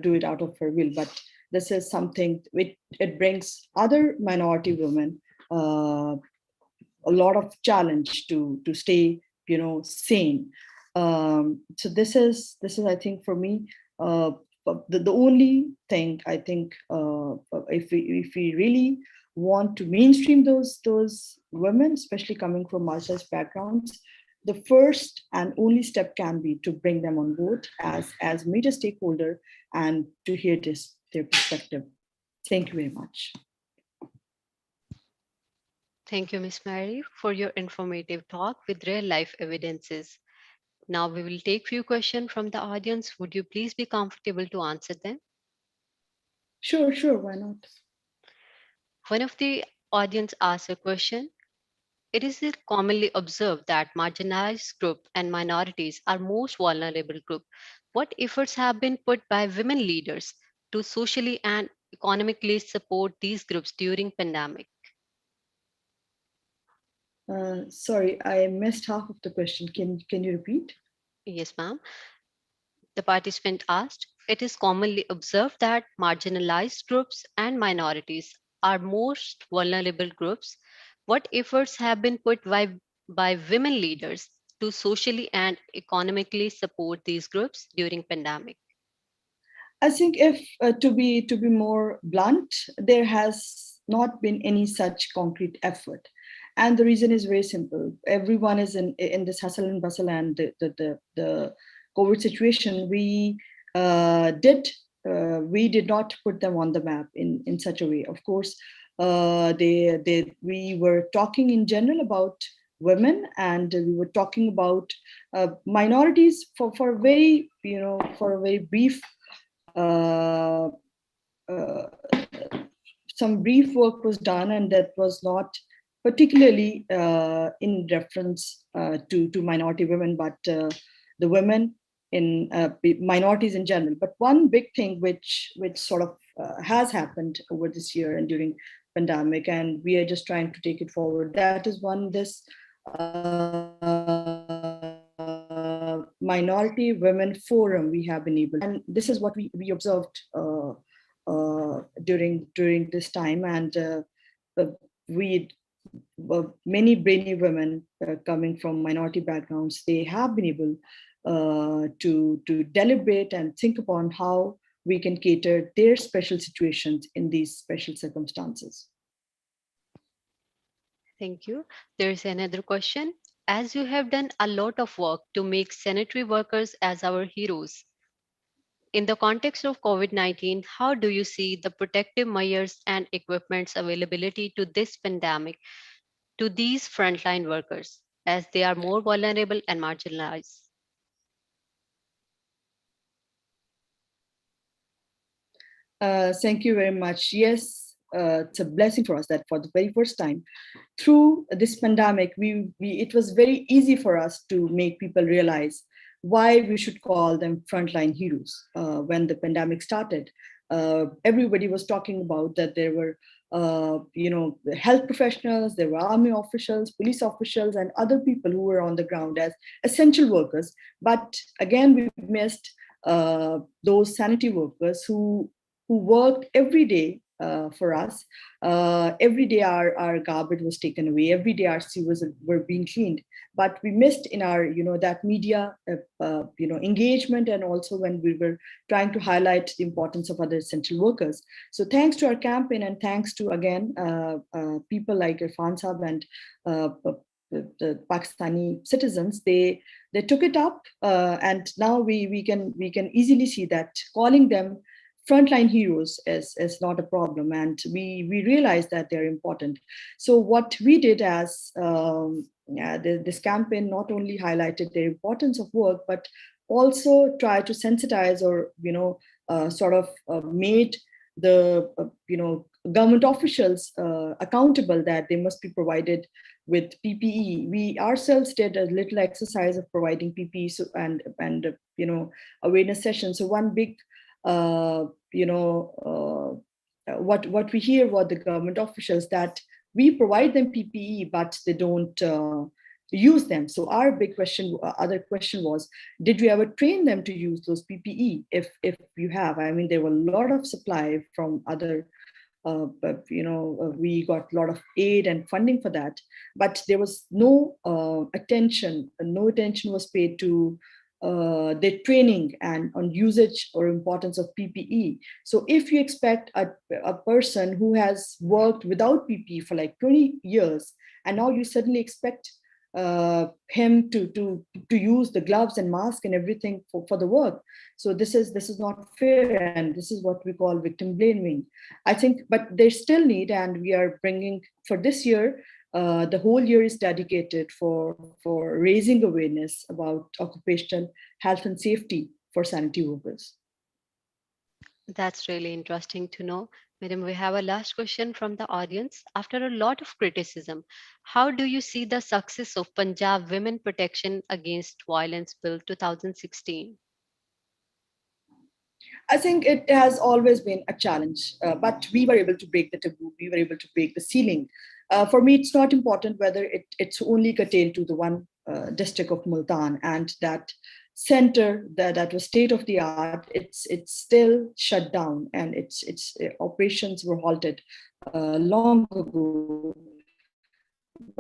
S5: do it out of her will, but this is something, it brings other minority women a lot of challenge to stay, sane. So this is, I think, for me, the only thing I think, if we really want to mainstream those women, especially coming from marginalized backgrounds, the first and only step can be to bring them on board as major stakeholder and to hear their perspective. Thank you very much.
S2: Thank you, Ms. Mary, for your informative talk with real life evidences. Now we will take few questions from the audience. Would you please be comfortable to answer them?
S5: Sure, why not?
S2: One of the audience asked a question. It is commonly observed that marginalized groups and minorities are most vulnerable group. What efforts have been put by women leaders to socially and economically support these groups during pandemic?
S5: Sorry, I missed half of the question. Can you repeat?
S2: Yes, ma'am. The participant asked, it is commonly observed that marginalized groups and minorities are most vulnerable groups. What efforts have been put by women leaders to socially and economically support these groups during pandemic?
S5: I think, if to be more blunt, there has not been any such concrete effort, and the reason is very simple. Everyone is in this hustle and bustle, and the COVID situation. We did not put them on the map in such a way. Of course, we were talking in general about women, and we were talking about minorities for a very brief. Some brief work was done, and that was not particularly in reference to minority women, but the women in minorities in general. But one big thing which sort of has happened over this year and during pandemic, and we are just trying to take it forward, that is this minority women forum we have been able, and this is what we observed during this time. And many brainy women coming from minority backgrounds, they have been able to deliberate and think upon how we can cater their special situations in these special circumstances.
S2: Thank you. There is another question. As you have done a lot of work to make sanitary workers as our heroes, in the context of COVID-19, how do you see the protective measures and equipment's availability to this pandemic to these frontline workers, as they are more vulnerable and marginalized?
S5: Thank you very much. Yes, it's a blessing for us that for the very first time through this pandemic, it was very easy for us to make people realize why we should call them frontline heroes. When the pandemic started, everybody was talking about that there were health professionals, there were army officials, police officials, and other people who were on the ground as essential workers. But again, we missed those sanitary workers who worked every day for us. Every day our garbage was taken away. Every day our sewers were being cleaned. But we missed in our, that media, engagement, and also when we were trying to highlight the importance of other essential workers. So thanks to our campaign, and thanks to, again, people like Irfan Saab and the Pakistani citizens, they took it up, and now we can easily see that calling them frontline heroes is not a problem, and we realize that they're important. So what we did as this campaign not only highlighted the importance of work, but also try to sensitize, or made the government officials accountable, that they must be provided with PPE. We ourselves did a little exercise of providing PPE, and awareness sessions. So one big what we hear what the government officials, that we provide them PPE, but they don't use them. So our big question, other question was, did we ever train them to use those PPE? If you have, I mean, there were a lot of supply from other, we got a lot of aid and funding for that, but there was no attention was paid to their training and on usage or importance of PPE. So if you expect a person who has worked without PPE for like 20 years, and now you suddenly expect him to use the gloves and mask and everything for the work. So this is not fair, and this is what we call victim blaming, I think. But there's still need, and we are bringing for this year. The whole year is dedicated for raising awareness about occupational health and safety for sanitary workers.
S2: That's really interesting to know. Madam, we have a last question from the audience. After a lot of criticism, how do you see the success of Punjab Women Protection Against Violence Bill 2016?
S5: I think it has always been a challenge, but we were able to break the taboo. We were able to break the ceiling. For me, it's not important whether it's only curtailed to the one district of Multan, and that center that was state of the art. It's still shut down, and its operations were halted long ago.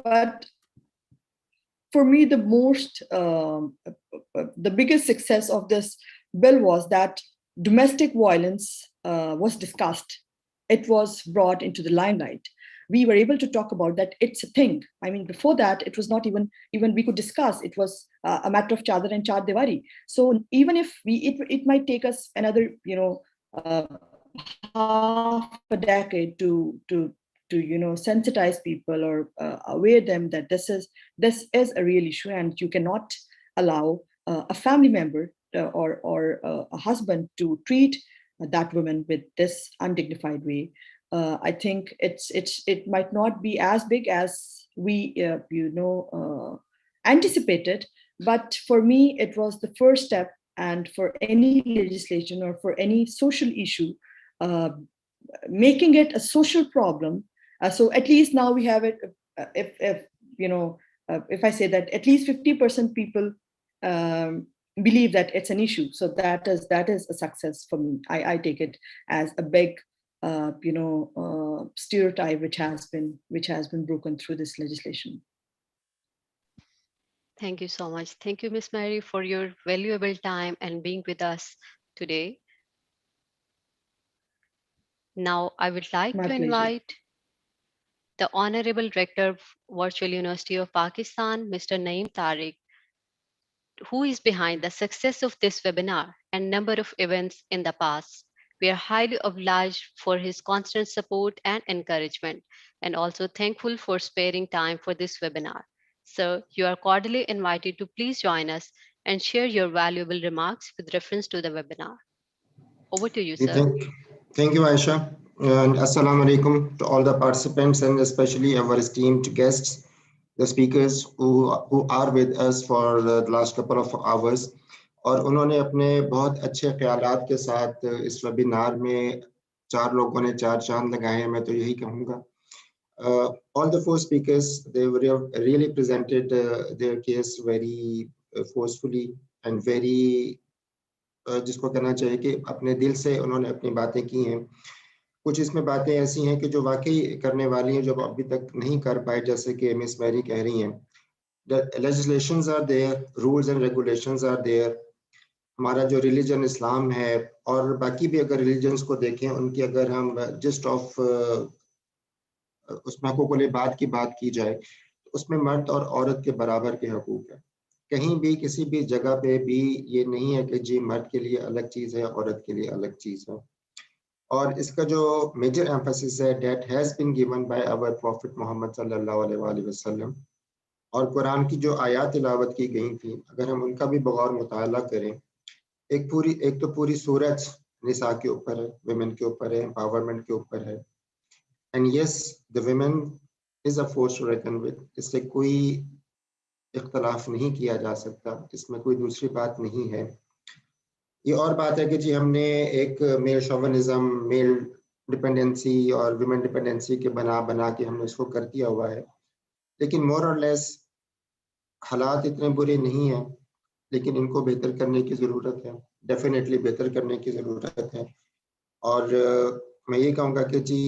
S5: But for me, the biggest success of this bill was that domestic violence was discussed. It was brought into the limelight. We were able to talk about that. It's a thing. I mean, before that, it was not even we could discuss. It was a matter of chadar and char diwari. So even if it might take us another, half a decade to sensitize people or aware them that this is a real issue, and you cannot allow a family member or a husband to treat that woman with this undignified way. I think it might not be as big as we anticipated, but for me it was the first step. And for any legislation or for any social issue, making it a social problem. So at least now we have it. If I say that at least 50% people believe that it's an issue, so that is a success for me. I take it as a big stereotype which has been broken through this legislation.
S2: Thank you so much. Thank you, Ms. Mary, for your valuable time and being with us today. Now, I would like
S5: My
S2: to
S5: pleasure.
S2: invite the Honorable Rector of Virtual University of Pakistan, Mr. Naeem Tariq, who is behind the success of this webinar and number of events in the past. We are highly obliged for his constant support and encouragement, and also thankful for sparing time for this webinar. So you are cordially invited to please join us and share your valuable remarks with reference to the webinar. Over to you, sir.
S6: Thank you, Aisha. And Assalamu alaikum to all the participants, and especially our esteemed guests, the speakers who are with us for the last couple of hours. और उन्होंने अपने बहुत अच्छे ख्यालात के साथ इस webinar में 4 लोगों ने 4 चांद लगाए हैं, मैं तो यही कहूँगा. All the 4 speakers, they really presented their case very forcefully and very जिसको कहना चाहिए कि अपने दिल से उन्होंने अपनी बातें की हैं. کچھ اس میں باتیں ایسی ہیں کہ جو واقعی کرنے والی ہیں جو ابھی تک نہیں کر پائے, جیسے کہ مس میری کہہ رہی ہیں. The legislations are there, rules and regulations are there. ہمارا جو ریلیجن اسلام ہے اور باقی بھی اگر ریلیجنس کو دیکھیں ان کی اگر ہم جسٹ آف اس میں حقوق العباد کی بات کی جائے تو اس میں مرد اور عورت کے برابر کے حقوق ہیں. کہیں بھی کسی بھی جگہ پہ بھی یہ نہیں ہے کہ جی مرد کے لیے الگ چیز ہے عورت کے لیے الگ چیز ہے. اور اس کا جو میجر ایمفیسس ہے that has been given by our prophet Muhammad صلی اللہ علیہ وآلہ وسلم, اور قرآن کی جو آیات تلاوت کی گئی تھی اگر ہم ان کا بھی بغور مطالعہ کریں, ایک تو پوری سورت نساء کے اوپر ہے, ویمن کے اوپر ہے, امپاورمنٹ کے اوپر ہے. And yes the women is a force to reckon with, اس سے کوئی اختلاف نہیں کیا جا سکتا, اس میں کوئی دوسری بات نہیں ہے. یہ اور بات ہے کہ جی ہم نے ایک میل شوونزم, میل ڈپینڈنسی اور ویمن ڈپینڈنسی کے بنا کے ہم نے اس کو کر دیا ہوا ہے, لیکن مور اور لیس حالات اتنے برے نہیں ہیں, لیکن ان کو بہتر کرنے کی ضرورت ہے, ڈیفینیٹلی بہتر کرنے کی ضرورت ہے. اور میں یہ کہوں گا کہ جی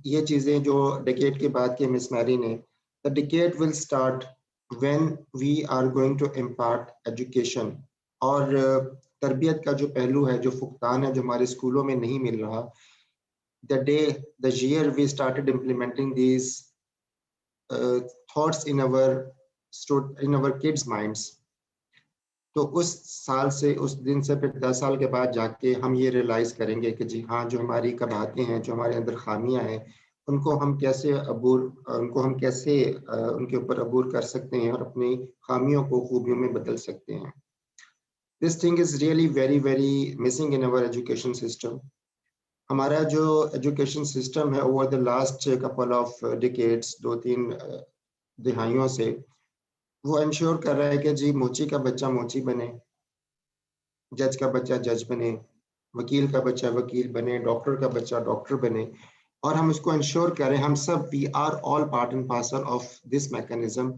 S6: یہ چیزیں جو ڈیکیڈ کے بعد کی مس میری نے, the decade will start when we are going to impart education. اور تربیت کا جو پہلو ہے, جو فقدان ہے, جو ہمارے اسکولوں میں نہیں مل رہا, the year we started implementing these thoughts in our kids' minds, تو اس سال سے, اس دن سے پھر 10 سال کے بعد جا کے ہم یہ ریئلائز کریں گے کہ جی ہاں جو ہماری قباحتیں ہیں, جو ہمارے اندر خامیاں ہیں, ان کو ہم کیسے ان کے اوپر عبور کر سکتے ہیں اور اپنی خامیوں کو خوبیوں میں بدل سکتے ہیں. This thing is really very very missing in our education system. ہمارا جو ایجوکیشن سسٹم ہے over the last couple of decades, 2-3 دہائیوں سے, وہ انشور کر رہا ہے کہ جی موچی کا بچہ موچی بنے, جج کا بچہ جج بنے, وکیل کا بچہ وکیل بنے, ڈاکٹر کا بچہ ڈاکٹر بنے, اور ہم اس کو انشور کریں ہم سب we are all part and parcel of this mechanism.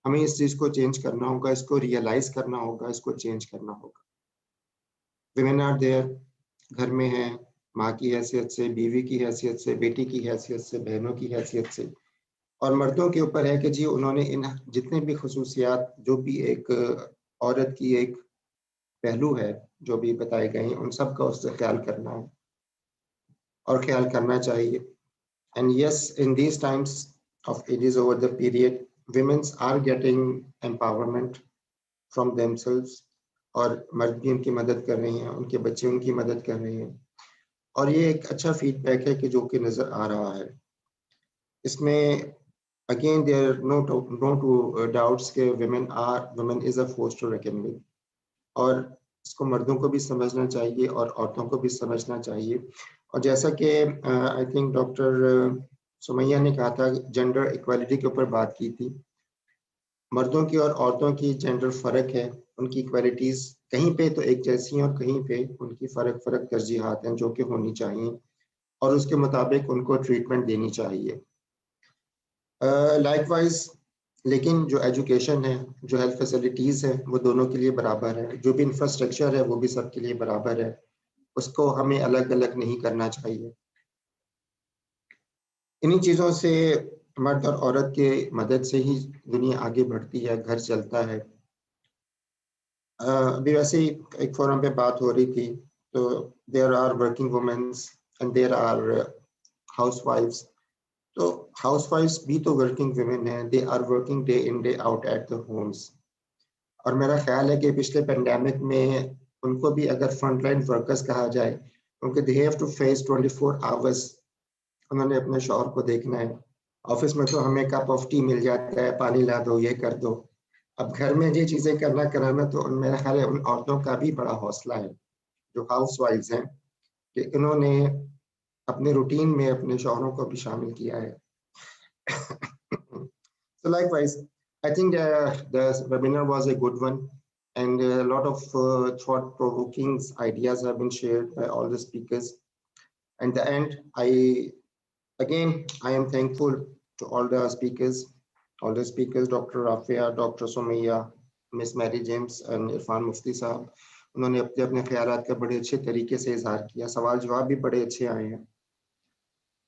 S6: ہمیں اس چیز کو چینج کرنا ہوگا, اس کو ریئلائز کرنا ہوگا, اس کو چینج کرنا ہوگا. ویمن آر دیئر, گھر میں ہیں, ماں کی حیثیت سے, بیوی کی حیثیت سے, بیٹی کی حیثیت سے, بہنوں کی حیثیت سے, اور مردوں کے اوپر ہے کہ جی انہوں نے ان جتنے بھی خصوصیات جو بھی ایک عورت کی ایک پہلو ہے جو بھی بتائے گئے ہیں, ان سب کا اس سے خیال کرنا ہے اور خیال کرنا چاہیے. And yes, in these times of ages over the period, women are getting empowerment from themselves, اور مرد بھی ان کی مدد کر رہے ہیں, ان کے بچے ان کی مدد کر رہے ہیں, اور یہ ایک اچھا فیڈ بیک ہے کہ جو کہ نظر آ رہا ہے. اس میں again there are no two doubts کہ women is a force to reckon with, اور اس کو مردوں کو بھی سمجھنا چاہیے اور عورتوں کو بھی سمجھنا چاہیے. اور جیسا کہ آئی تھنک ڈاکٹر سمیہ نے کہا تھا, جینڈر ایکویلٹی کے اوپر بات کی تھی, مردوں کی اور عورتوں کی جینڈر فرق ہے, ان کی ایکویلٹیز کہیں پہ تو ایک جیسی ہیں اور کہیں پہ ان کی فرق ترجیحات ہیں جو کہ ہونی چاہیے, اور اس کے مطابق ان کو ٹریٹمنٹ دینی چاہیے. لائک وائز لیکن جو ایجوکیشن ہے, جو ہیلتھ فیسلٹیز ہے, وہ دونوں کے لیے برابر ہے, جو بھی انفراسٹرکچر ہے وہ بھی سب کے لیے برابر ہے, اس کو ہمیں الگ الگ نہیں کرنا چاہیے. انہی چیزوں سے مرد اور عورت کے مدد سے ہی دنیا آگے بڑھتی ہے, گھر چلتا ہے. ابھی ویسے ہی ایک فورم پہ بات ہو رہی تھی, تو there are working womens and there are ہاؤس وائفس. تو ہاؤس وائفس بھی تو ورکنگ ویمن ہیں, they are working day in day out at the homes. اور میرا خیال ہے کہ پچھلے پینڈیمک میں ان کو بھی اگر فرنٹ لائن ورکرز کہا جائے, کیونکہ they have to face 24 hours, انہوں نے اپنے شوہر کو دیکھنا ہے. آفس میں تو ہمیں کپ آف ٹی مل جاتا ہے, پانی لا دو, یہ کر دو. اب گھر میں یہ چیزیں کرانا تو میرا خیال ہے ان عورتوں کا بھی بڑا حوصلہ ہے جو ہاؤس وائفز ہیں, کہ انہوں نے اپنے روٹین میں اپنے شوہروں کو بھی شامل کیا ہے. So likewise, I think the webinar was a good one, and a lot of thought-provoking ideas have been shared by all the speakers. And the end, I am thankful to all the speakers, Dr. Rafia, Dr. Somaiya, Miss Mary James and Irfan Mufti صاحب. انہوں نے اپنے خیالات کا بڑے اچھے طریقے سے اظہار کیا, سوال جواب بھی بڑے اچھے آئے ہیں.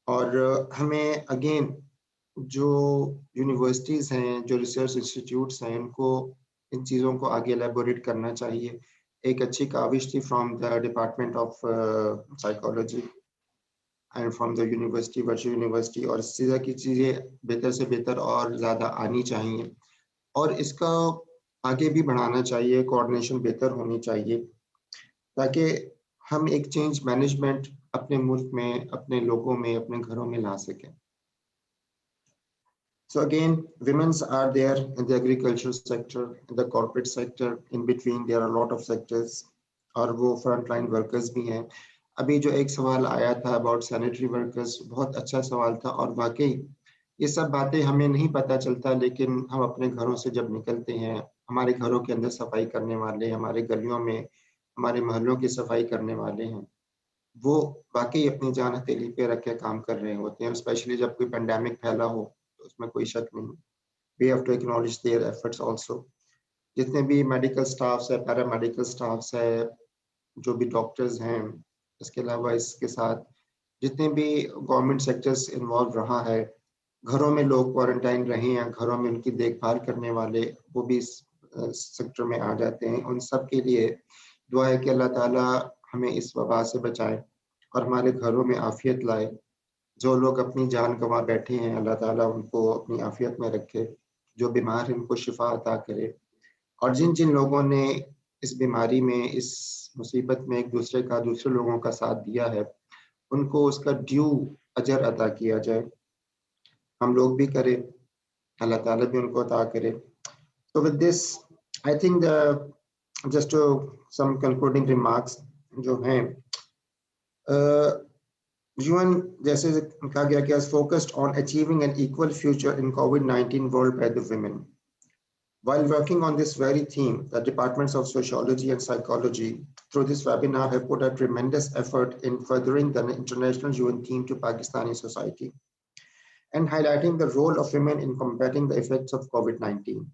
S6: और हमें अगेन जो यूनिवर्सिटीज़ हैं, जो रिसर्च इंस्टीट्यूट्स हैं, इनको इन चीज़ों को आगे एलेबोरेट करना चाहिए। एक अच्छी काविश थी from the department of psychology and from the university, virtual university, और इस तरह की चीज़ें बेहतर से बेहतर और ज़्यादा आनी चाहिए और इसका आगे भी बढ़ाना चाहिए, कोऑर्डिनेशन बेहतर होनी चाहिए ताकि हम एक चेंज मैनेजमेंट अपने मुल्क में, अपने लोगों में, अपने घरों में ला सकें। So again, women's are there in the agricultural sector, in the corporate sector, in between there are a lot of sectors, और वो frontline workers भी हैं। अभी जो एक सवाल आया था about sanitary workers, बहुत अच्छा सवाल था और वाकई ये सब बातें हमें नहीं पता चलता, लेकिन हम अपने घरों से जब निकलते हैं, हमारे घरों के अंदर सफाई करने वाले, हमारे गलियों में, हमारे मोहल्लों की सफाई करने वाले हैं, वो वाकई अपनी जान हथेली पे रख के काम कर रहे होते हैं, स्पेशली जब कोई पेंडेमिक फैला हो तो उसमें कोई शक नहीं। We have to acknowledge their efforts also. जितने भी मेडिकल स्टाफ्स है, पैरामेडिकल स्टाफ्स है, जो भी डॉक्टर्स हैं, इसके अलावा इसके साथ जितने भी गवर्नमेंट सेक्टर्स इन्वॉल्व रहा है, घरों में लोग क्वारंटाइन रहे हैं, घरों में उनकी देखभाल करने वाले वो भी इस सेक्टर में आ जाते हैं। उन सब के लिए दुआ है कि अल्लाह ताला हमें इस वबा से बचाए और हमारे घरों में आफियत लाए। जो लोग अपनी जान गंवा बैठे हैं, अल्लाह ताला उनको अपनी आफियत में रखे, जो बीमार हैं उनको शिफा अता करे, और जिन जिन लोगों ने इस बीमारी में, इस मुसीबत में एक दूसरे का, दूसरे लोगों का साथ दिया है, उनको उसका ड्यू अजर अता किया जाए। हम लोग भी करें, अल्लाह ताला भी उनको अता करे। So with this, I think just some concluding remarks जो हैं, UN जैसे कहा गया कि has focused on achieving an equal future in COVID-19 world by the women. While working on this very theme, the departments of sociology and psychology through this webinar have put a tremendous effort in furthering the international UN theme to Pakistani society and highlighting the role of women in combating the effects of COVID-19.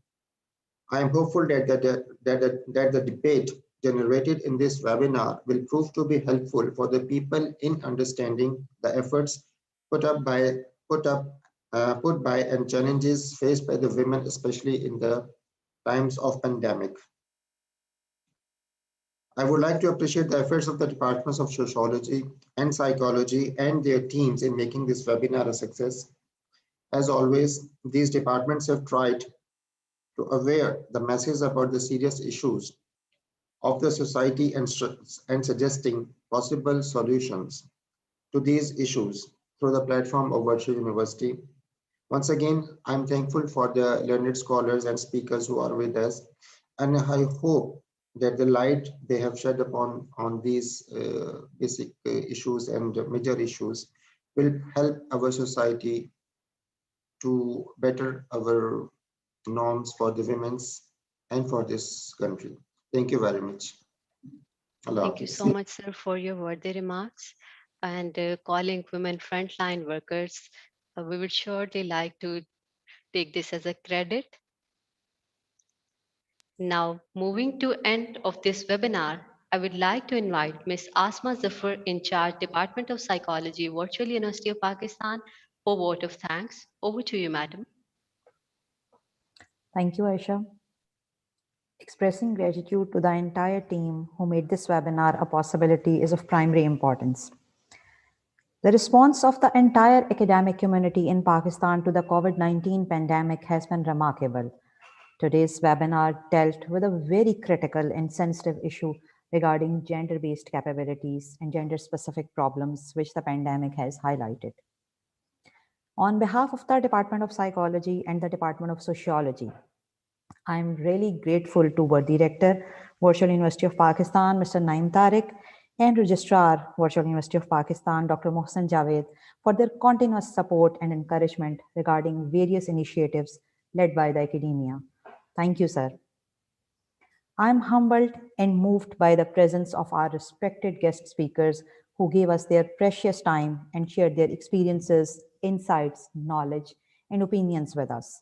S6: I am hopeful that the debate generated in this webinar will prove to be helpful for the people in understanding the efforts put by and challenges faced by the women, especially in the times of pandemic. I would like to appreciate the efforts of the departments of sociology and psychology and their teams in making this webinar a success. As always, these departments have tried to aware the masses about the serious issues of the society and suggesting possible solutions to these issues through the platform of virtual university. Once again, I'm thankful for the learned scholars and speakers who are with us, and I hope that the light they have shed on these basic issues and major issues will help our society to better our norms for the women's and for this country. Thank you very much.
S2: Thank you so much, sir, for your worthy remarks and calling women frontline workers. We would surely like to take this as a credit. Now, moving to end of this webinar, I would like to invite Ms. Asma Zafar, in charge Department of Psychology, Virtual University of Pakistan, for vote of thanks. Over to you, madam.
S7: Thank you, Aisha. Expressing gratitude to the entire team who made this webinar a possibility is of primary importance. The response of the entire academic community in Pakistan to the COVID-19 pandemic has been remarkable. Today's webinar dealt with a very critical and sensitive issue regarding gender-based capabilities and gender-specific problems which the pandemic has highlighted. On behalf of the Department of Psychology and the Department of Sociology, I'm really grateful to worthy Rector, Virtual University of Pakistan, Mr. Naeem Tariq, and Registrar, Virtual University of Pakistan, Dr. Mohsen Javed, for their continuous support and encouragement regarding various initiatives led by the academia. Thank you, sir. I'm humbled and moved by the presence of our respected guest speakers who gave us their precious time and shared their experiences, insights, knowledge, and opinions with us.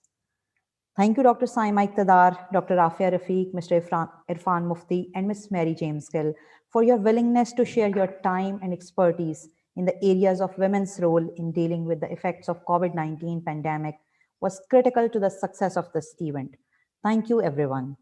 S7: Thank you, Dr. Saima Iqtidar, Dr. Rafia Rafiq, Mr. Irfan Mufti, and Ms. Mary James Gill for your willingness to share your time and expertise in the areas of women's role in dealing with the effects of COVID-19 pandemic was critical to the success of this event. Thank you, everyone.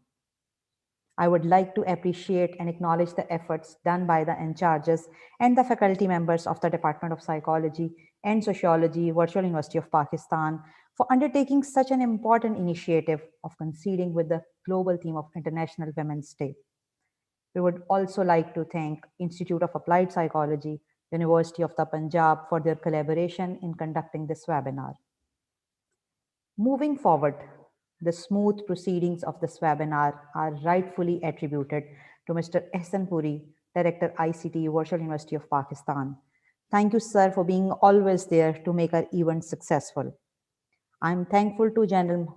S7: I would like to appreciate and acknowledge the efforts done by the in-charges and the faculty members of the Department of Psychology and Sociology, Virtual University of Pakistan, for undertaking such an important initiative of coinciding with the global theme of International Women's Day. We would also like to thank Institute of Applied Psychology, University of the Punjab for their collaboration in conducting this webinar. Moving forward, the smooth proceedings of this webinar are rightfully attributed to Mr. Ehsan Puri, Director ICT, Virtual University of Pakistan. Thank you, sir, for being always there to make our event successful. I'm thankful to General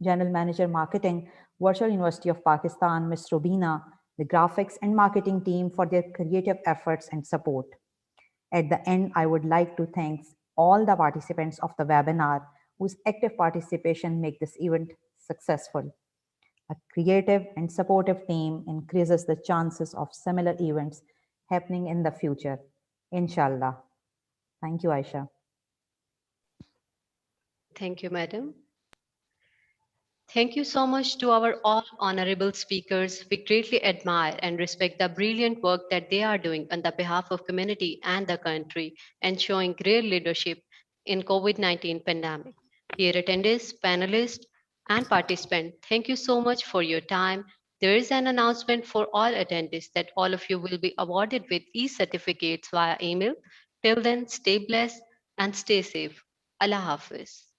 S7: Manager Marketing, Virtual University of Pakistan, Ms. Robina, the graphics and marketing team for their creative efforts and support. At the end, I would like to thank all the participants of the webinar whose active participation make this event successful. A creative and supportive team increases the chances of similar events happening in the future, inshallah. Thank you, Aisha.
S2: Thank you, madam. Thank you so much to our all honorable speakers. We greatly admire and respect the brilliant work that they are doing on the behalf of community and the country and showing great leadership in COVID-19 pandemic. Dear attendees, panelists, and participants, thank you so much for your time. There is an announcement for all attendees that all of you will be awarded with e-certificates via email. Till then, stay blessed and stay safe. Allah Hafiz.